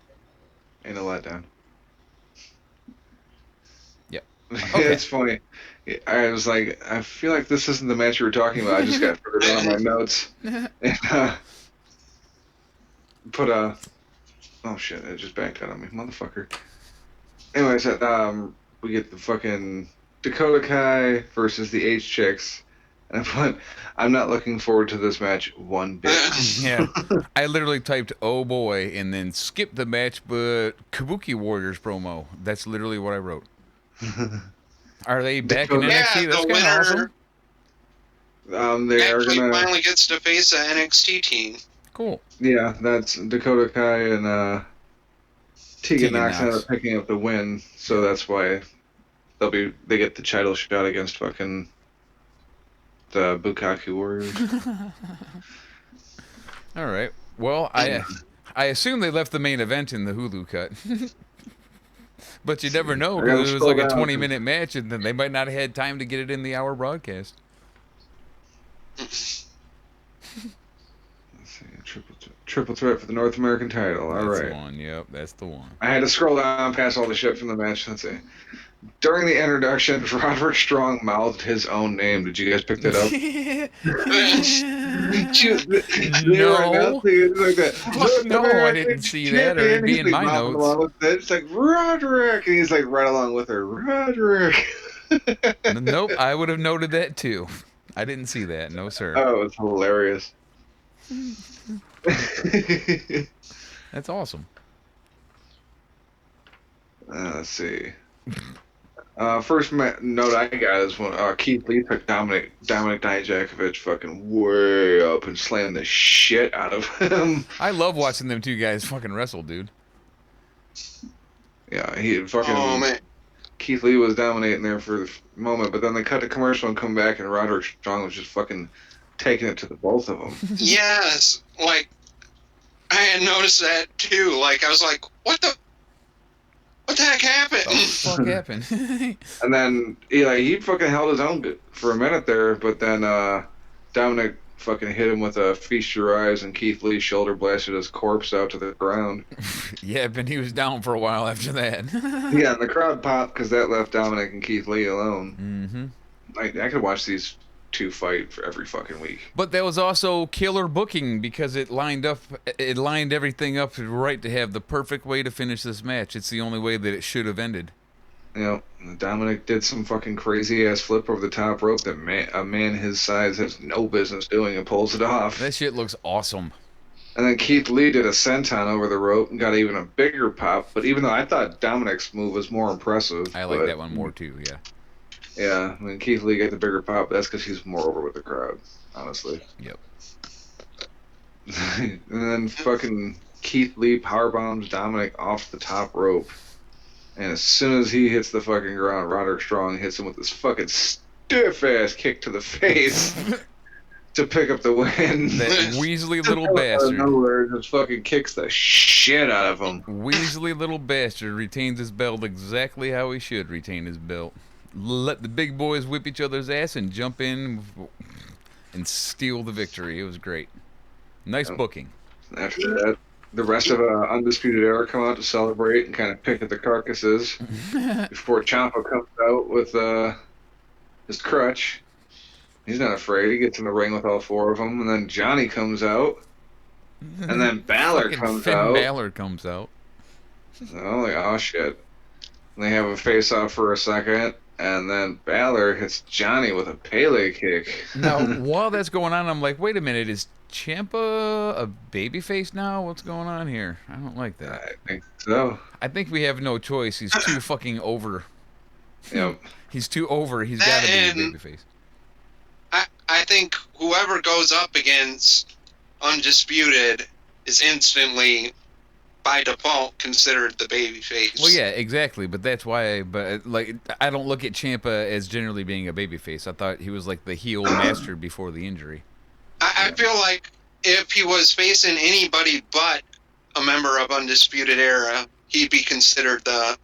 Ain't a letdown. Yep. It's funny. I was like, I feel like this isn't the match you were talking about. I just got further down my notes. And, put a... Oh shit, it just backed out on me. Motherfucker. Anyways, we get the fucking Dakota Kai versus the H-Chicks. And I put, I'm not looking forward to this match one bit. Yeah. I literally typed, oh boy, and then skipped the match, but Kabuki Warriors promo. That's literally what I wrote. Are they back in NXT? Yeah, That's the kind of winner awesome. They are actually gonna... finally gets to face the NXT team. Cool. Yeah, that's Dakota Kai and Tegan Knox ended Knox. up picking up the win, so that's why they get the title shot against fucking the Bukkake Warriors. All right. Well, I assume they left the main event in the Hulu cut. But you never know, because it was like a 20-minute match, and then they might not have had time to get it in the hour broadcast. Let's see, triple threat for the North American title. All That's right. the one. Yep, that's the one. I had to scroll down past all the shit from the match. Let's see. During the introduction, Roderick Strong mouthed his own name. Did you guys pick that up? No, I didn't see that, or it'd be in my notes. It's like, Roderick! And he's like right along with her. Roderick! Nope, I would have noted that too. I didn't see that. No, sir. Oh, it's hilarious. That's awesome. Let's see. First note I got is when Keith Lee took Dominic Dijakovic fucking way up and slammed the shit out of him. I love watching them two guys fucking wrestle, dude. Yeah, he fucking... Oh, man. Keith Lee was dominating there for the moment, but then they cut the commercial and come back, and Roderick Strong was just fucking taking it to the both of them. Yes, like, I had noticed that too. Like, I was like, what the heck happened? What the fuck happened? And then he fucking held his own for a minute there, but then Dominic fucking hit him with a feast your eyes, and Keith Lee shoulder blasted his corpse out to the ground. Yeah, but he was down for a while after that. Yeah, and the crowd popped because that left Dominic and Keith Lee alone. Mm-hmm. I could watch these two fight for every fucking week. But that was also killer booking because it lined everything up right to have the perfect way to finish this match. It's the only way that it should have ended. You know, Dominic did some fucking crazy ass flip over the top rope that a man his size has no business doing and pulls it off. That shit looks awesome. And then Keith Lee did a senton over the rope and got even a bigger pop. But even though I thought Dominic's move was more impressive, I like that one more too. Yeah. Yeah, I mean Keith Lee got the bigger pop. But that's because he's more over with the crowd, honestly. Yep. And then fucking Keith Lee powerbombs Dominic off the top rope. And as soon as he hits the fucking ground, Roderick Strong hits him with this fucking stiff-ass kick to the face to pick up the win. That Weasley little Out of bastard. nowhere, just fucking kicks the shit out of him. Weasley little bastard retains his belt exactly how he should retain his belt. Let the big boys whip each other's ass and jump in and steal the victory. It was great. Nice booking. After that, the rest of Undisputed Era come out to celebrate and kind of pick at the carcasses before Ciampa comes out with his crutch. He's not afraid. He gets in the ring with all four of them, and then Johnny comes out, and then Balor comes Finn out. Balor comes out. Oh, like, oh shit. And they have a face-off for a second, and then Balor hits Johnny with a Pele kick. Now, while that's going on, I'm like, wait a minute, is Ciampa a babyface now? What's going on here? I don't like that. I think so. I think we have no choice. He's too fucking over. Yep. He's too over. He's got to be a babyface. I think whoever goes up against Undisputed is instantly, by default, considered the babyface. Well, yeah, exactly. But that's why. But like, I don't look at Ciampa as generally being a babyface. I thought he was like the heel master before the injury. I feel like if he was facing anybody but a member of Undisputed Era, he'd be considered the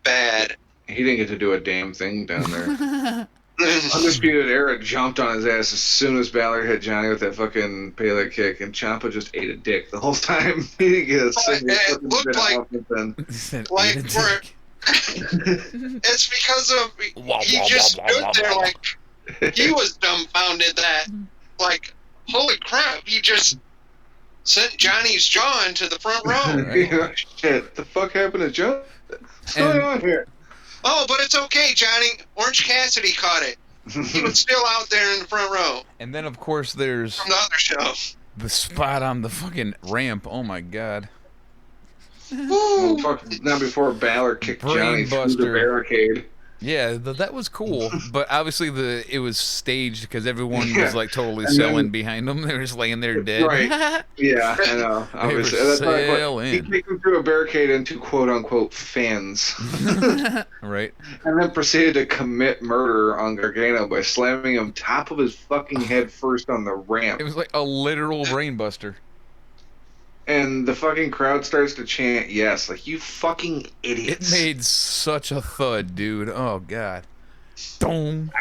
bad. He didn't get to do a damn thing down there. Undisputed Era jumped on his ass as soon as Balor hit Johnny with that fucking Pele kick, and Ciampa just ate a dick the whole time. He didn't get a single It looked bit like- of offense then. Like, it's because of he just stood there like he was dumbfounded that, like, holy crap, he just sent Johnny's jaw into the front row. You know, shit, the fuck happened to Joe? What's going on here? Oh, but it's okay, Johnny. Orange Cassidy caught it. He was still out there in the front row And then, of course, there's from the other show. the spot on the fucking ramp. Oh my god. Well, fuck, not before Balor kicked Brain Johnny through the buster. barricade. Yeah, that was cool, but obviously it was staged because everyone Yeah. was like totally And selling then- behind them. They were just laying there dead. Right. Yeah, I know. They were Obviously, that's why he selling. kicked him through a barricade into quote-unquote fans. Right. And then proceeded to commit murder on Gargano by slamming him top of his fucking head first on the ramp. It was like a literal brainbuster. And the fucking crowd starts to chant yes, like, you fucking It idiots. made such a thud, dude. Oh god. Dong.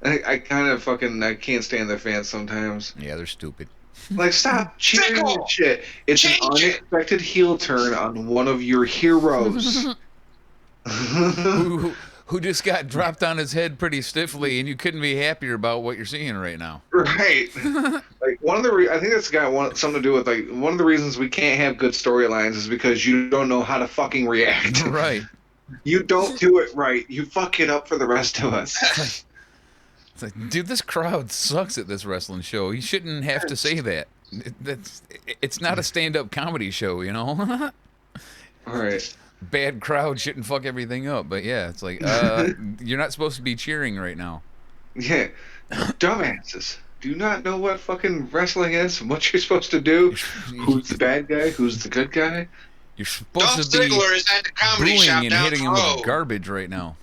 I kind of fucking, I can't stand the fans sometimes. Yeah, they're stupid. Like, stop cheering Fickle! and shit. It's Change an it! unexpected heel turn on one of your heroes. Who just got dropped on his head pretty stiffly, and you couldn't be happier about what you're seeing right now. Right. Like, one of the I think that's got something to do with, like, one of the reasons we can't have good storylines is because you don't know how to fucking react. Right. You don't do it right. You fuck it up for the rest of us. It's like, dude, this crowd sucks at this wrestling show. You shouldn't have to say that. It's not a stand-up comedy show, you know? All right. Bad crowd shouldn't fuck everything up. But yeah, it's like, you're not supposed to be cheering right now. Yeah. Dumbasses. Do not know what fucking wrestling is and what you're supposed to do. Who's the bad guy? Who's the good guy? You're supposed Dolph to be Ziggler is at the comedy shop booing and down hitting the him road. with garbage right now.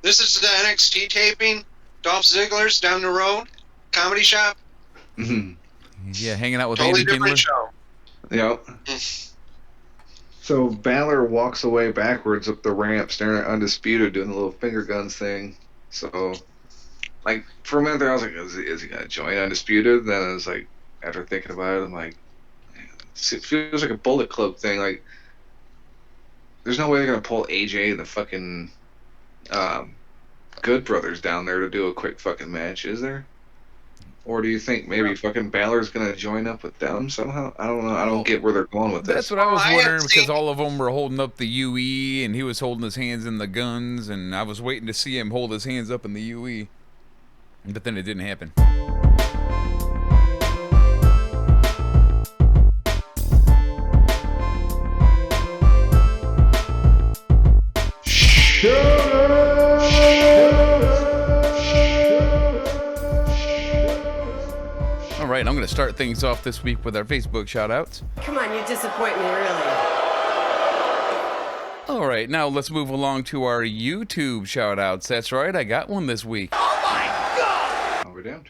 This is the NXT taping. Dolph Ziggler's down the road. Comedy shop. Mhm. Yeah, hanging out with Totally Andy different Kindler. show. Yep. So Balor walks away backwards up the ramp, staring at Undisputed, doing the little finger guns thing. So, like, for a minute there, I was like, is he gonna join Undisputed? Then I was like, after thinking about it, I'm like, it feels like a Bullet Club thing. Like, there's no way they're gonna pull AJ and the fucking Good Brothers down there to do a quick fucking match, is there? Or do you think maybe fucking Balor's gonna join up with them somehow? I don't know. I don't get where they're going with That's this. what I was I have wondering because seen- all of them were holding up the UE and he was holding his hands in the guns and I was waiting to see him hold his hands up in the UE. But then it didn't happen. All right, I'm going to start things off this week with our Facebook shout-outs. Come on, you disappoint me, really. All right, now let's move along to our YouTube shout-outs. That's right, I got one this week. Oh, we're damned.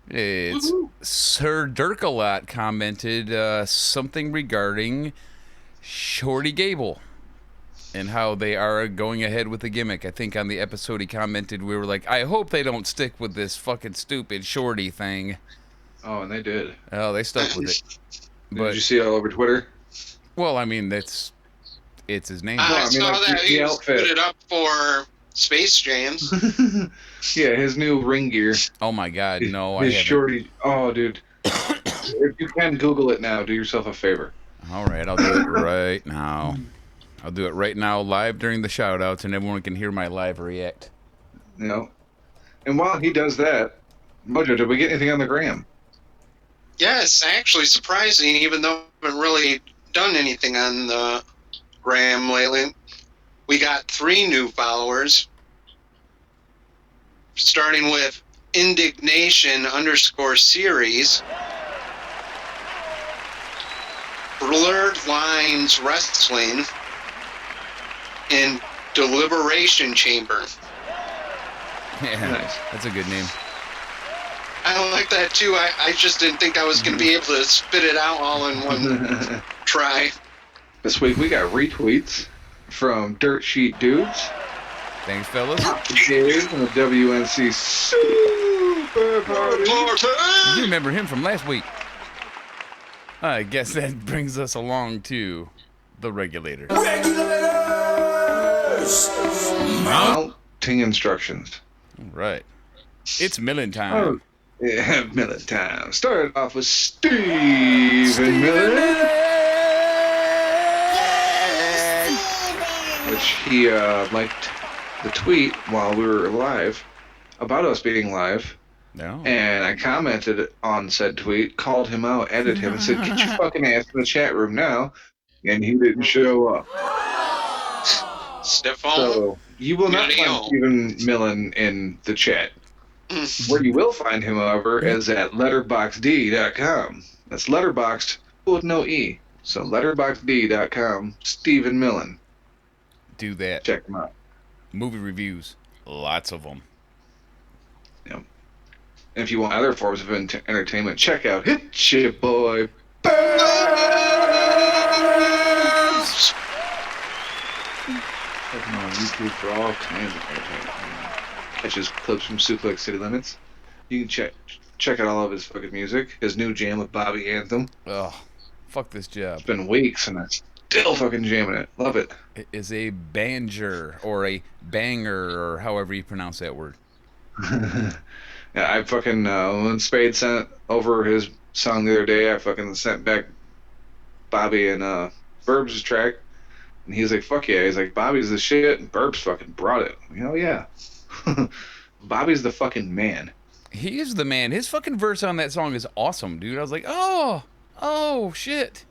It's Sir Dirkalot commented something regarding Shorty Gable and how they are going ahead with the gimmick. I think on the episode he commented, we were like, I hope they don't stick with this fucking stupid Shorty thing. Oh, and they did. Oh, they stuck with it. Did you see it all over Twitter? Well, I mean, it's his name. I mean, saw like, that the he was outfit. put it up for Space Jams. Yeah, his new ring gear. Oh my God, no, I His haven't. Shorty. Oh, dude. If you can Google it now, do yourself a favor. All right, I'll do it right now. I'll do it right now, live during the shout-outs, and everyone can hear my live react. You know? And while he does that, Mojo, did we get anything on the gram? Yes, actually surprising, even though I haven't really done anything on the gram lately. We got 3 new followers, starting with Indignation_series, Blurred Lines Wrestling, and Deliberation Chamber. Yeah, Nice. that's a good name. I like that too. I just didn't think I was going to be able to spit it out all in one try. This week we got retweets from Dirt Sheet Dudes, Thanks, fellas. Cheez, and the WNC Super Party. You remember him from last week. I guess that brings us along to the regulator. Mounting instructions. All right. It's milling time. Oh, yeah, Millen time. Started off with Steven Millen, which he liked the tweet while we were live about us being live. No. And I commented on said tweet, called him out, edited him, and said, "Get your fucking ass in the chat room now." And he didn't show up. Stefan. So you will not Millennial. find Stephen Millen in the chat. Where you will find him, however, is at letterboxd.com. That's letterboxed with no E. So letterboxd.com, Stephen Millen. Do that. Check him out. Movie reviews. Lots of them. Yep. And if you want other forms of entertainment, check out Hit Ya Boy Burbs! Check him out on YouTube for all kinds of entertainment. Catches clips from Suplex City Limits. You can check out all of his fucking music. His new jam with Bobby Anthem. Ugh. Fuck this job. It's been weeks and I'm still fucking jamming it. Love it. It is a banger or a banger or however you pronounce that word. Yeah, I fucking, when Spade sent over his song the other day, I fucking sent back Bobby and Burbs' track. And he's like, fuck yeah. He's like, Bobby's the shit, and Burbs fucking brought it. Hell yeah. Bobby's the fucking man. He is the man. His fucking verse on that song is awesome, dude. I was like, oh shit.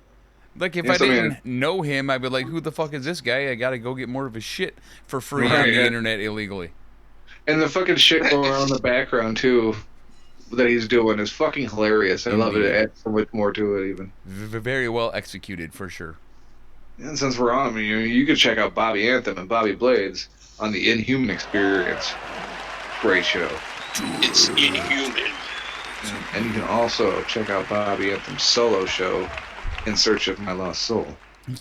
Like if Yes, I didn't man. know him, I'd be like, who the fuck is this guy? I gotta go get more of his shit for free on Right, the yeah. internet illegally. And the fucking shit going on in the background, too, that he's doing is fucking hilarious. I love it. It adds so much more to it, even. Very well executed, for sure. And since we're on him, you can check out Bobby Anthem and Bobby Blades on the Inhuman Experience. Great show. It's inhuman. And you can also check out Bobby Anthem's solo show, In Search of My Lost Soul.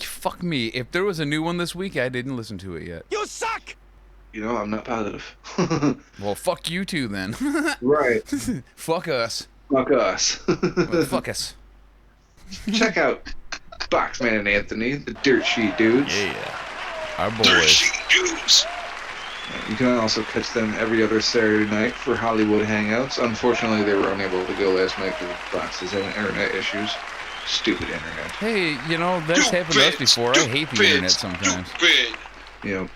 Fuck me. If there was a new one this week, I didn't listen to it yet. You suck! You know, I'm not positive. Well, fuck you too then. Right. Fuck us. Fuck us. Well, fuck us. Check out Boxman and Anthony, the Dirt Sheet Dudes. Yeah. Our boys. Thirsty dudes. You can also catch them every other Saturday night for Hollywood Hangouts. Unfortunately, they were unable to go last night because of boxes and internet issues. Stupid internet. Hey, you know, that's happened to us before. I hate the internet sometimes. Stupid. You know,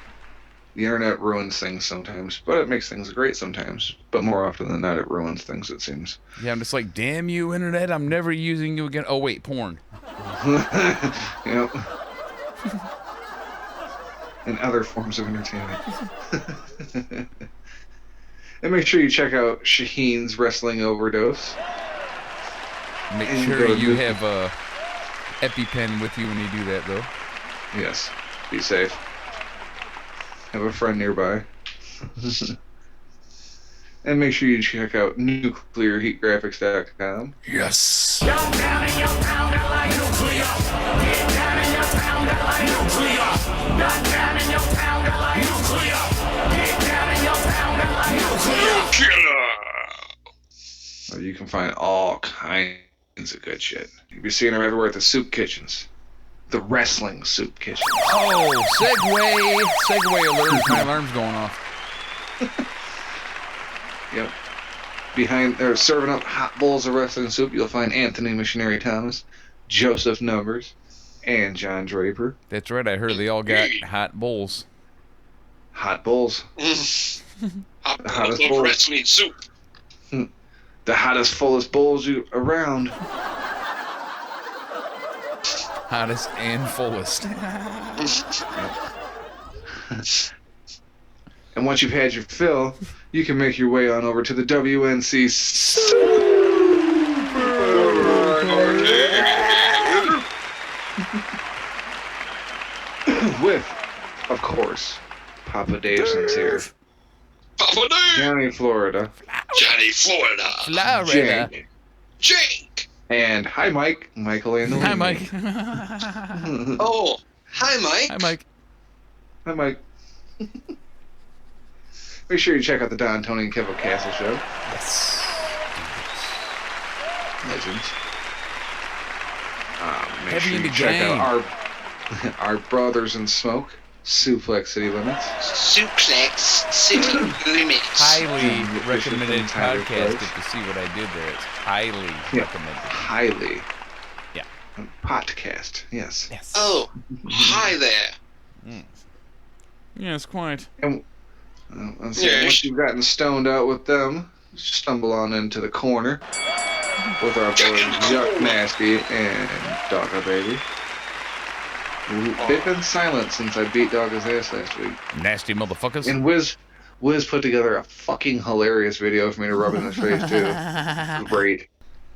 the internet ruins things sometimes, but it makes things great sometimes. But more often than not, it ruins things, it seems. Yeah, I'm just like, damn you, internet, I'm never using you again. Oh, wait, porn. You know? And other forms of entertainment. And make sure you check out Shaheen's Wrestling Overdose. Make And sure go you to- have a EpiPen with you when you do that, though. Yes, be safe. have a friend nearby. And make sure you check out nuclearheatgraphics.com. Yes. Where you can find all kinds of good shit. You'll be seeing them everywhere at the soup kitchens. The wrestling soup kitchen. Oh, Segway alert. My alarm's going off. Yep. Behind, they're serving up hot bowls of wrestling soup. You'll find Anthony Missionary Thomas, Joseph Numbers, and John Draper. That's right. I heard they all got hot bowls. Hot bowls. Hot The hottest bowl bowl. of wrestling soup. The hottest, fullest bowls you around. Hottest and fullest. And once you've had your fill, you can make your way on over to the WNC with, of course, Papa Davison's here. Papa Dave. Johnny Florida. Johnny Florida. Florida. Jake. Jake. And hi, Mike. Michael and Hi, Mike. Oh, hi, Mike. Hi, Mike. Hi, Mike. Make sure you check out the Don, Tony, and Kevin Castle show. Yes. Legends. Make Heavy sure in you the check game. out our brothers in smoke, Suplex City Limits. Suplex City Limits. Highly Efficient recommended and tighter podcast. close. If you see what I did there, it's highly recommended. Highly. Yeah. Podcast, yes. Yes. Oh, hi there. Yes, quite. And so Yeah. once you've gotten stoned out with them, stumble on into the corner with our boys Yuck Nasty and Dogga Baby. They've been silent since I beat Dogga's ass last week. Nasty motherfuckers. And Whiz put together a fucking hilarious video for me to rub in his face too. Great.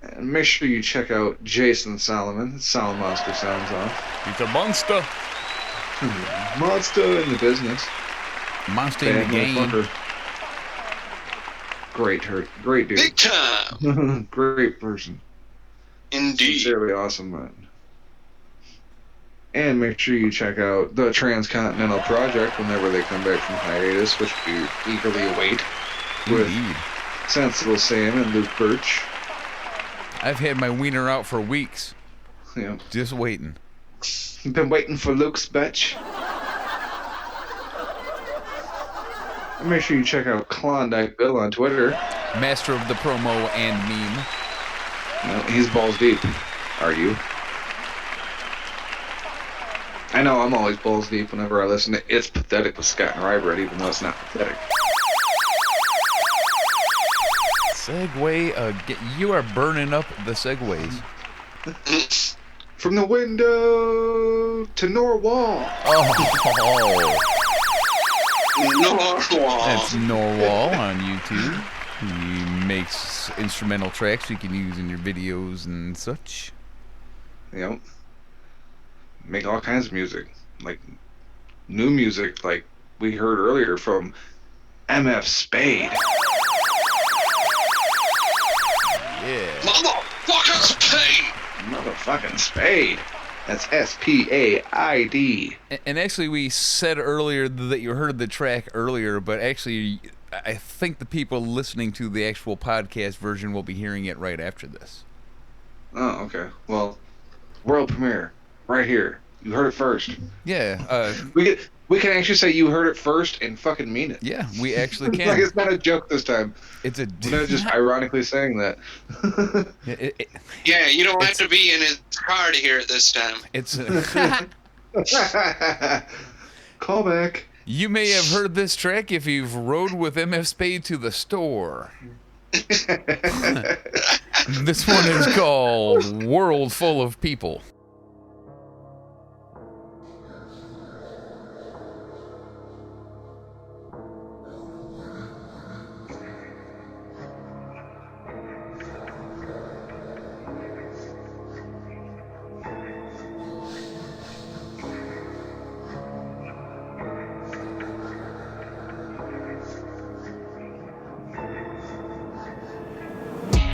And make sure you check out Jason Solomon, Sound Monster Sounds Off. He's a monster. Monster in the business. Monster in Bad the game. motherfucker. Great dude. Big time. Great person. Indeed. Sincerely awesome man. And make sure you check out the Transcontinental Project whenever they come back from hiatus, which we eagerly await, with Indeed. Sensible Sam and Luke Birch. I've had my wiener out for weeks. Yeah. Just waiting. You've been waiting for Luke's bitch. And make sure you check out Klondike Bill on Twitter. Master of the promo and meme. No, he's balls deep. Are you? I know I'm always balls deep whenever I listen to It's Pathetic with Scott and Rybread, even though it's not pathetic. Segway, you are burning up the segways. From the window to Norwal. Oh, Norwal. that's Norwal on YouTube. He makes instrumental tracks you can use in your videos and such. Yep. Make all kinds of music. Like new music, like we heard earlier from MF SPAID. Yeah. Motherfuckers pay. Motherfucking SPAID. That's SPAID. And actually, we said earlier that you heard the track earlier, but actually, I think the people listening to the actual podcast version will be hearing it right after this. Oh, okay. Well, world premiere. Right here. You heard it first. Yeah, We can actually say you heard it first and fucking mean it. yeah, we actually Like can. it's not a joke this time. It's a. We're not just ironically saying that. Yeah, you don't have to be in his car to hear it this time. It's. Call back. You may have heard this track if you've rode with MF SPAID to the store. This one is called World Full of People.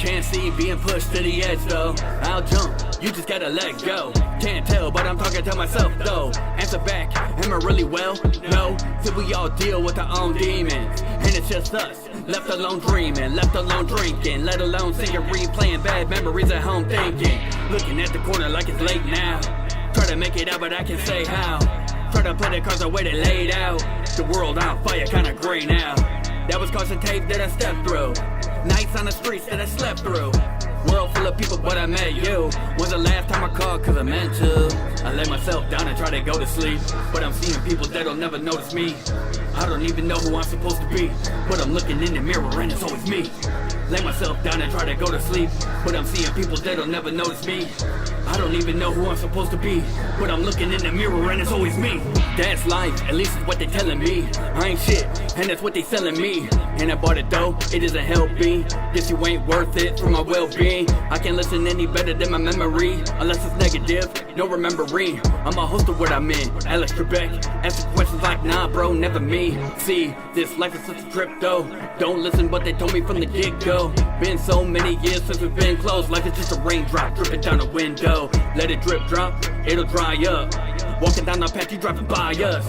Can't see being pushed to the edge though. I'll jump, you just gotta let go. Can't tell, but I'm talking to myself though. Answer back, am I really well? No, till we all deal with our own demons. And it's just us, left alone dreaming, left alone drinking, let alone singing, replaying bad memories at home thinking. Looking at the corner like it's late now. Try to make it out, but I can say how. Try to play the cards the way they laid out. The world on fire, kinda gray now. That was causing tape that I stepped through. Nights on the streets that I slept through. World full of people, but I met you. When's the last time I called, cause I meant to? I lay myself down and try to go to sleep, but I'm seeing people that'll never notice me. I don't even know who I'm supposed to be, but I'm looking in the mirror and it's always me. Lay myself down and try to go to sleep, but I'm seeing people that'll never notice me. I don't even know who I'm supposed to be, but I'm looking in the mirror and it's always me. That's life, at least it's what they telling me. I ain't shit, and that's what they selling me. And I bought it though, it doesn't help me. Guess you ain't worth it for my well-being. I can't listen any better than my memory, unless it's negative, no remembering. I'm a host of what I'm in, Alex Trebek. Asking questions like, nah bro, never me. See, this life is such a trip though. Don't listen what they told me from the get-go. Been so many years since we've been close. Life is just a raindrop dripping down a window. Let it drip drop, it'll dry up. Walking down the path, you driving by us.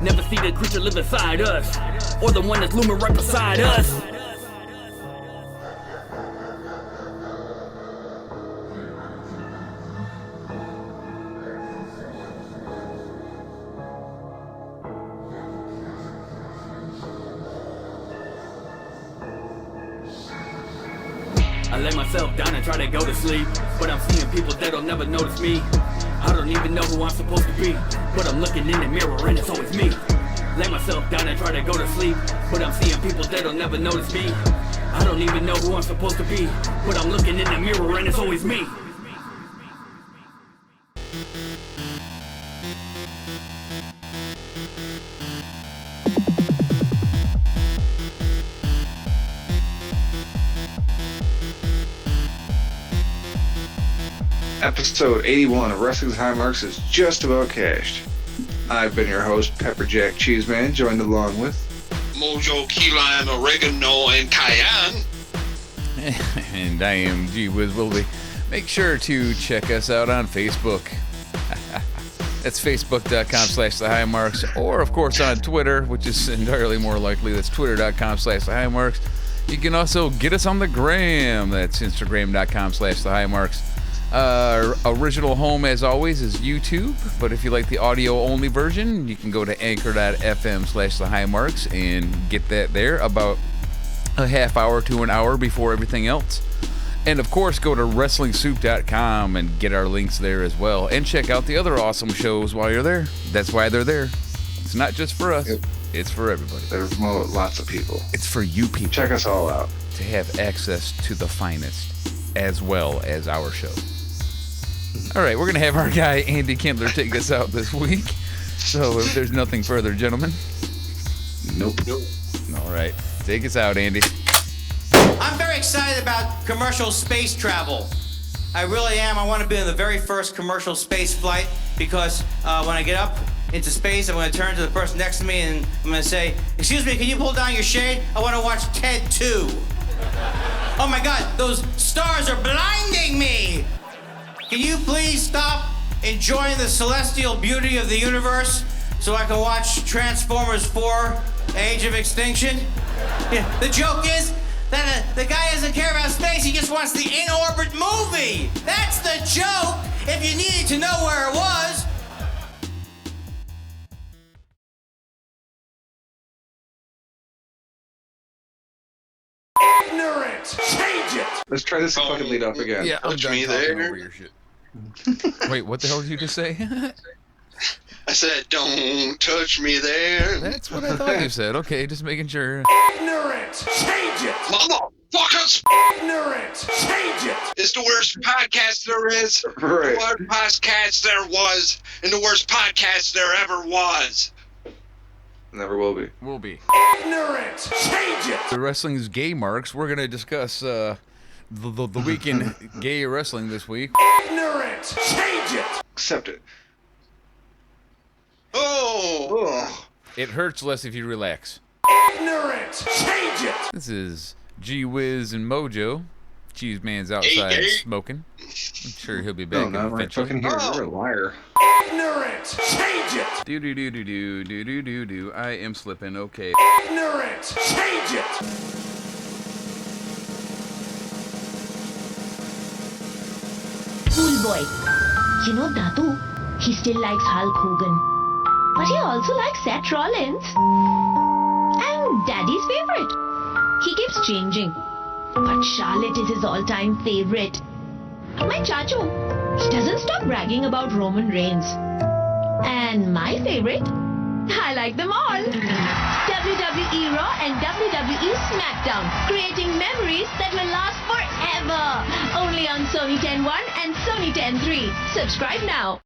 Never see the creature live inside us, or the one that's looming right beside us. I lay myself down and try to go to sleep, but I'm seeing people that'll never notice me. I don't even know who I'm supposed to be, but I'm looking in the mirror and it's always me. Lay myself down and try to go to sleep, but I'm seeing people that'll never notice me. I don't even know who I'm supposed to be, but I'm looking in the mirror and it's always me. Episode 81 of Wrestling's High Marks is just about cashed. I've been your host, Pepperjack Cheeseman, joined along with Mojo, key lime, oregano, and cayenne. And I am Whiz. Make sure to check us out on Facebook. That's facebook.com/thehighmarks, or of course on Twitter, which is entirely more likely. That's twitter.com/thehighmarks. You can also get us on the gram. That's instagram.com/thehighmarks. Our original home, as always, is YouTube, but if you like the audio-only version, you can go to anchor.fm/thehighmarks and get that there about a half hour to an hour before everything else. And, of course, go to WrestlingSoup.com and get our links there as well. And check out the other awesome shows while you're there. That's why they're there. It's not just for us. Yep. It's for everybody. There's lots of people. It's for you people. Check us all out. To have access to the finest, as well as our show. All right, we're going to have our guy, Andy Kindler, take us out this week. So if there's nothing further, gentlemen. Nope. All right, take us out, Andy. I'm very excited about commercial space travel. I really am. I want to be on the very first commercial space flight because when I get up into space, I'm going to turn to the person next to me and I'm going to say, "Excuse me, can you pull down your shade? I want to watch Ted 2. Oh my God, those stars are blinding me. Can you please stop enjoying the celestial beauty of the universe so I can watch Transformers 4, Age of Extinction?" Yeah, the joke is that the guy doesn't care about space, he just wants the in-orbit movie. That's the joke, if you needed to know where it was. Ignorant! Change it! Let's try this fucking lead up again. Yeah, I'm Touch done me talking there. over your shit. Wait, what the hell did you just say? I said, don't touch me there. That's what I thought you said. Okay, just making sure. Ignorant! Change it! Motherfuckers! Ignorant! Change it! It's the worst podcast there is. Right. The worst podcast there was. And the worst podcast there ever was. Never will be. Will be. Ignorant! Change it! The wrestling's gay marks. We're gonna discuss the week in gay wrestling this week. Ignorant! Change it! Accept it. Oh! It hurts less if you relax. Ignorant! Change it! This is Whiz and Mojo. Cheese Man's outside Hey. smoking. I'm sure he'll be back No, right eventually. fucking here. You're a liar. Ignorant! Change it! Do do do do do do do do do. I am slipping. Okay. Ignorant! Change it! Cool boy. You know, Dadu, he still likes Hulk Hogan. But he also likes Seth Rollins. And Daddy's favorite. He keeps changing. But Charlotte is his all-time favorite. My Chacho, he doesn't stop bragging about Roman Reigns. And my favorite, I like them all. WWE Raw and WWE SmackDown, creating memories that will last forever. Only on Sony 10.1 and Sony 10.3. Subscribe now.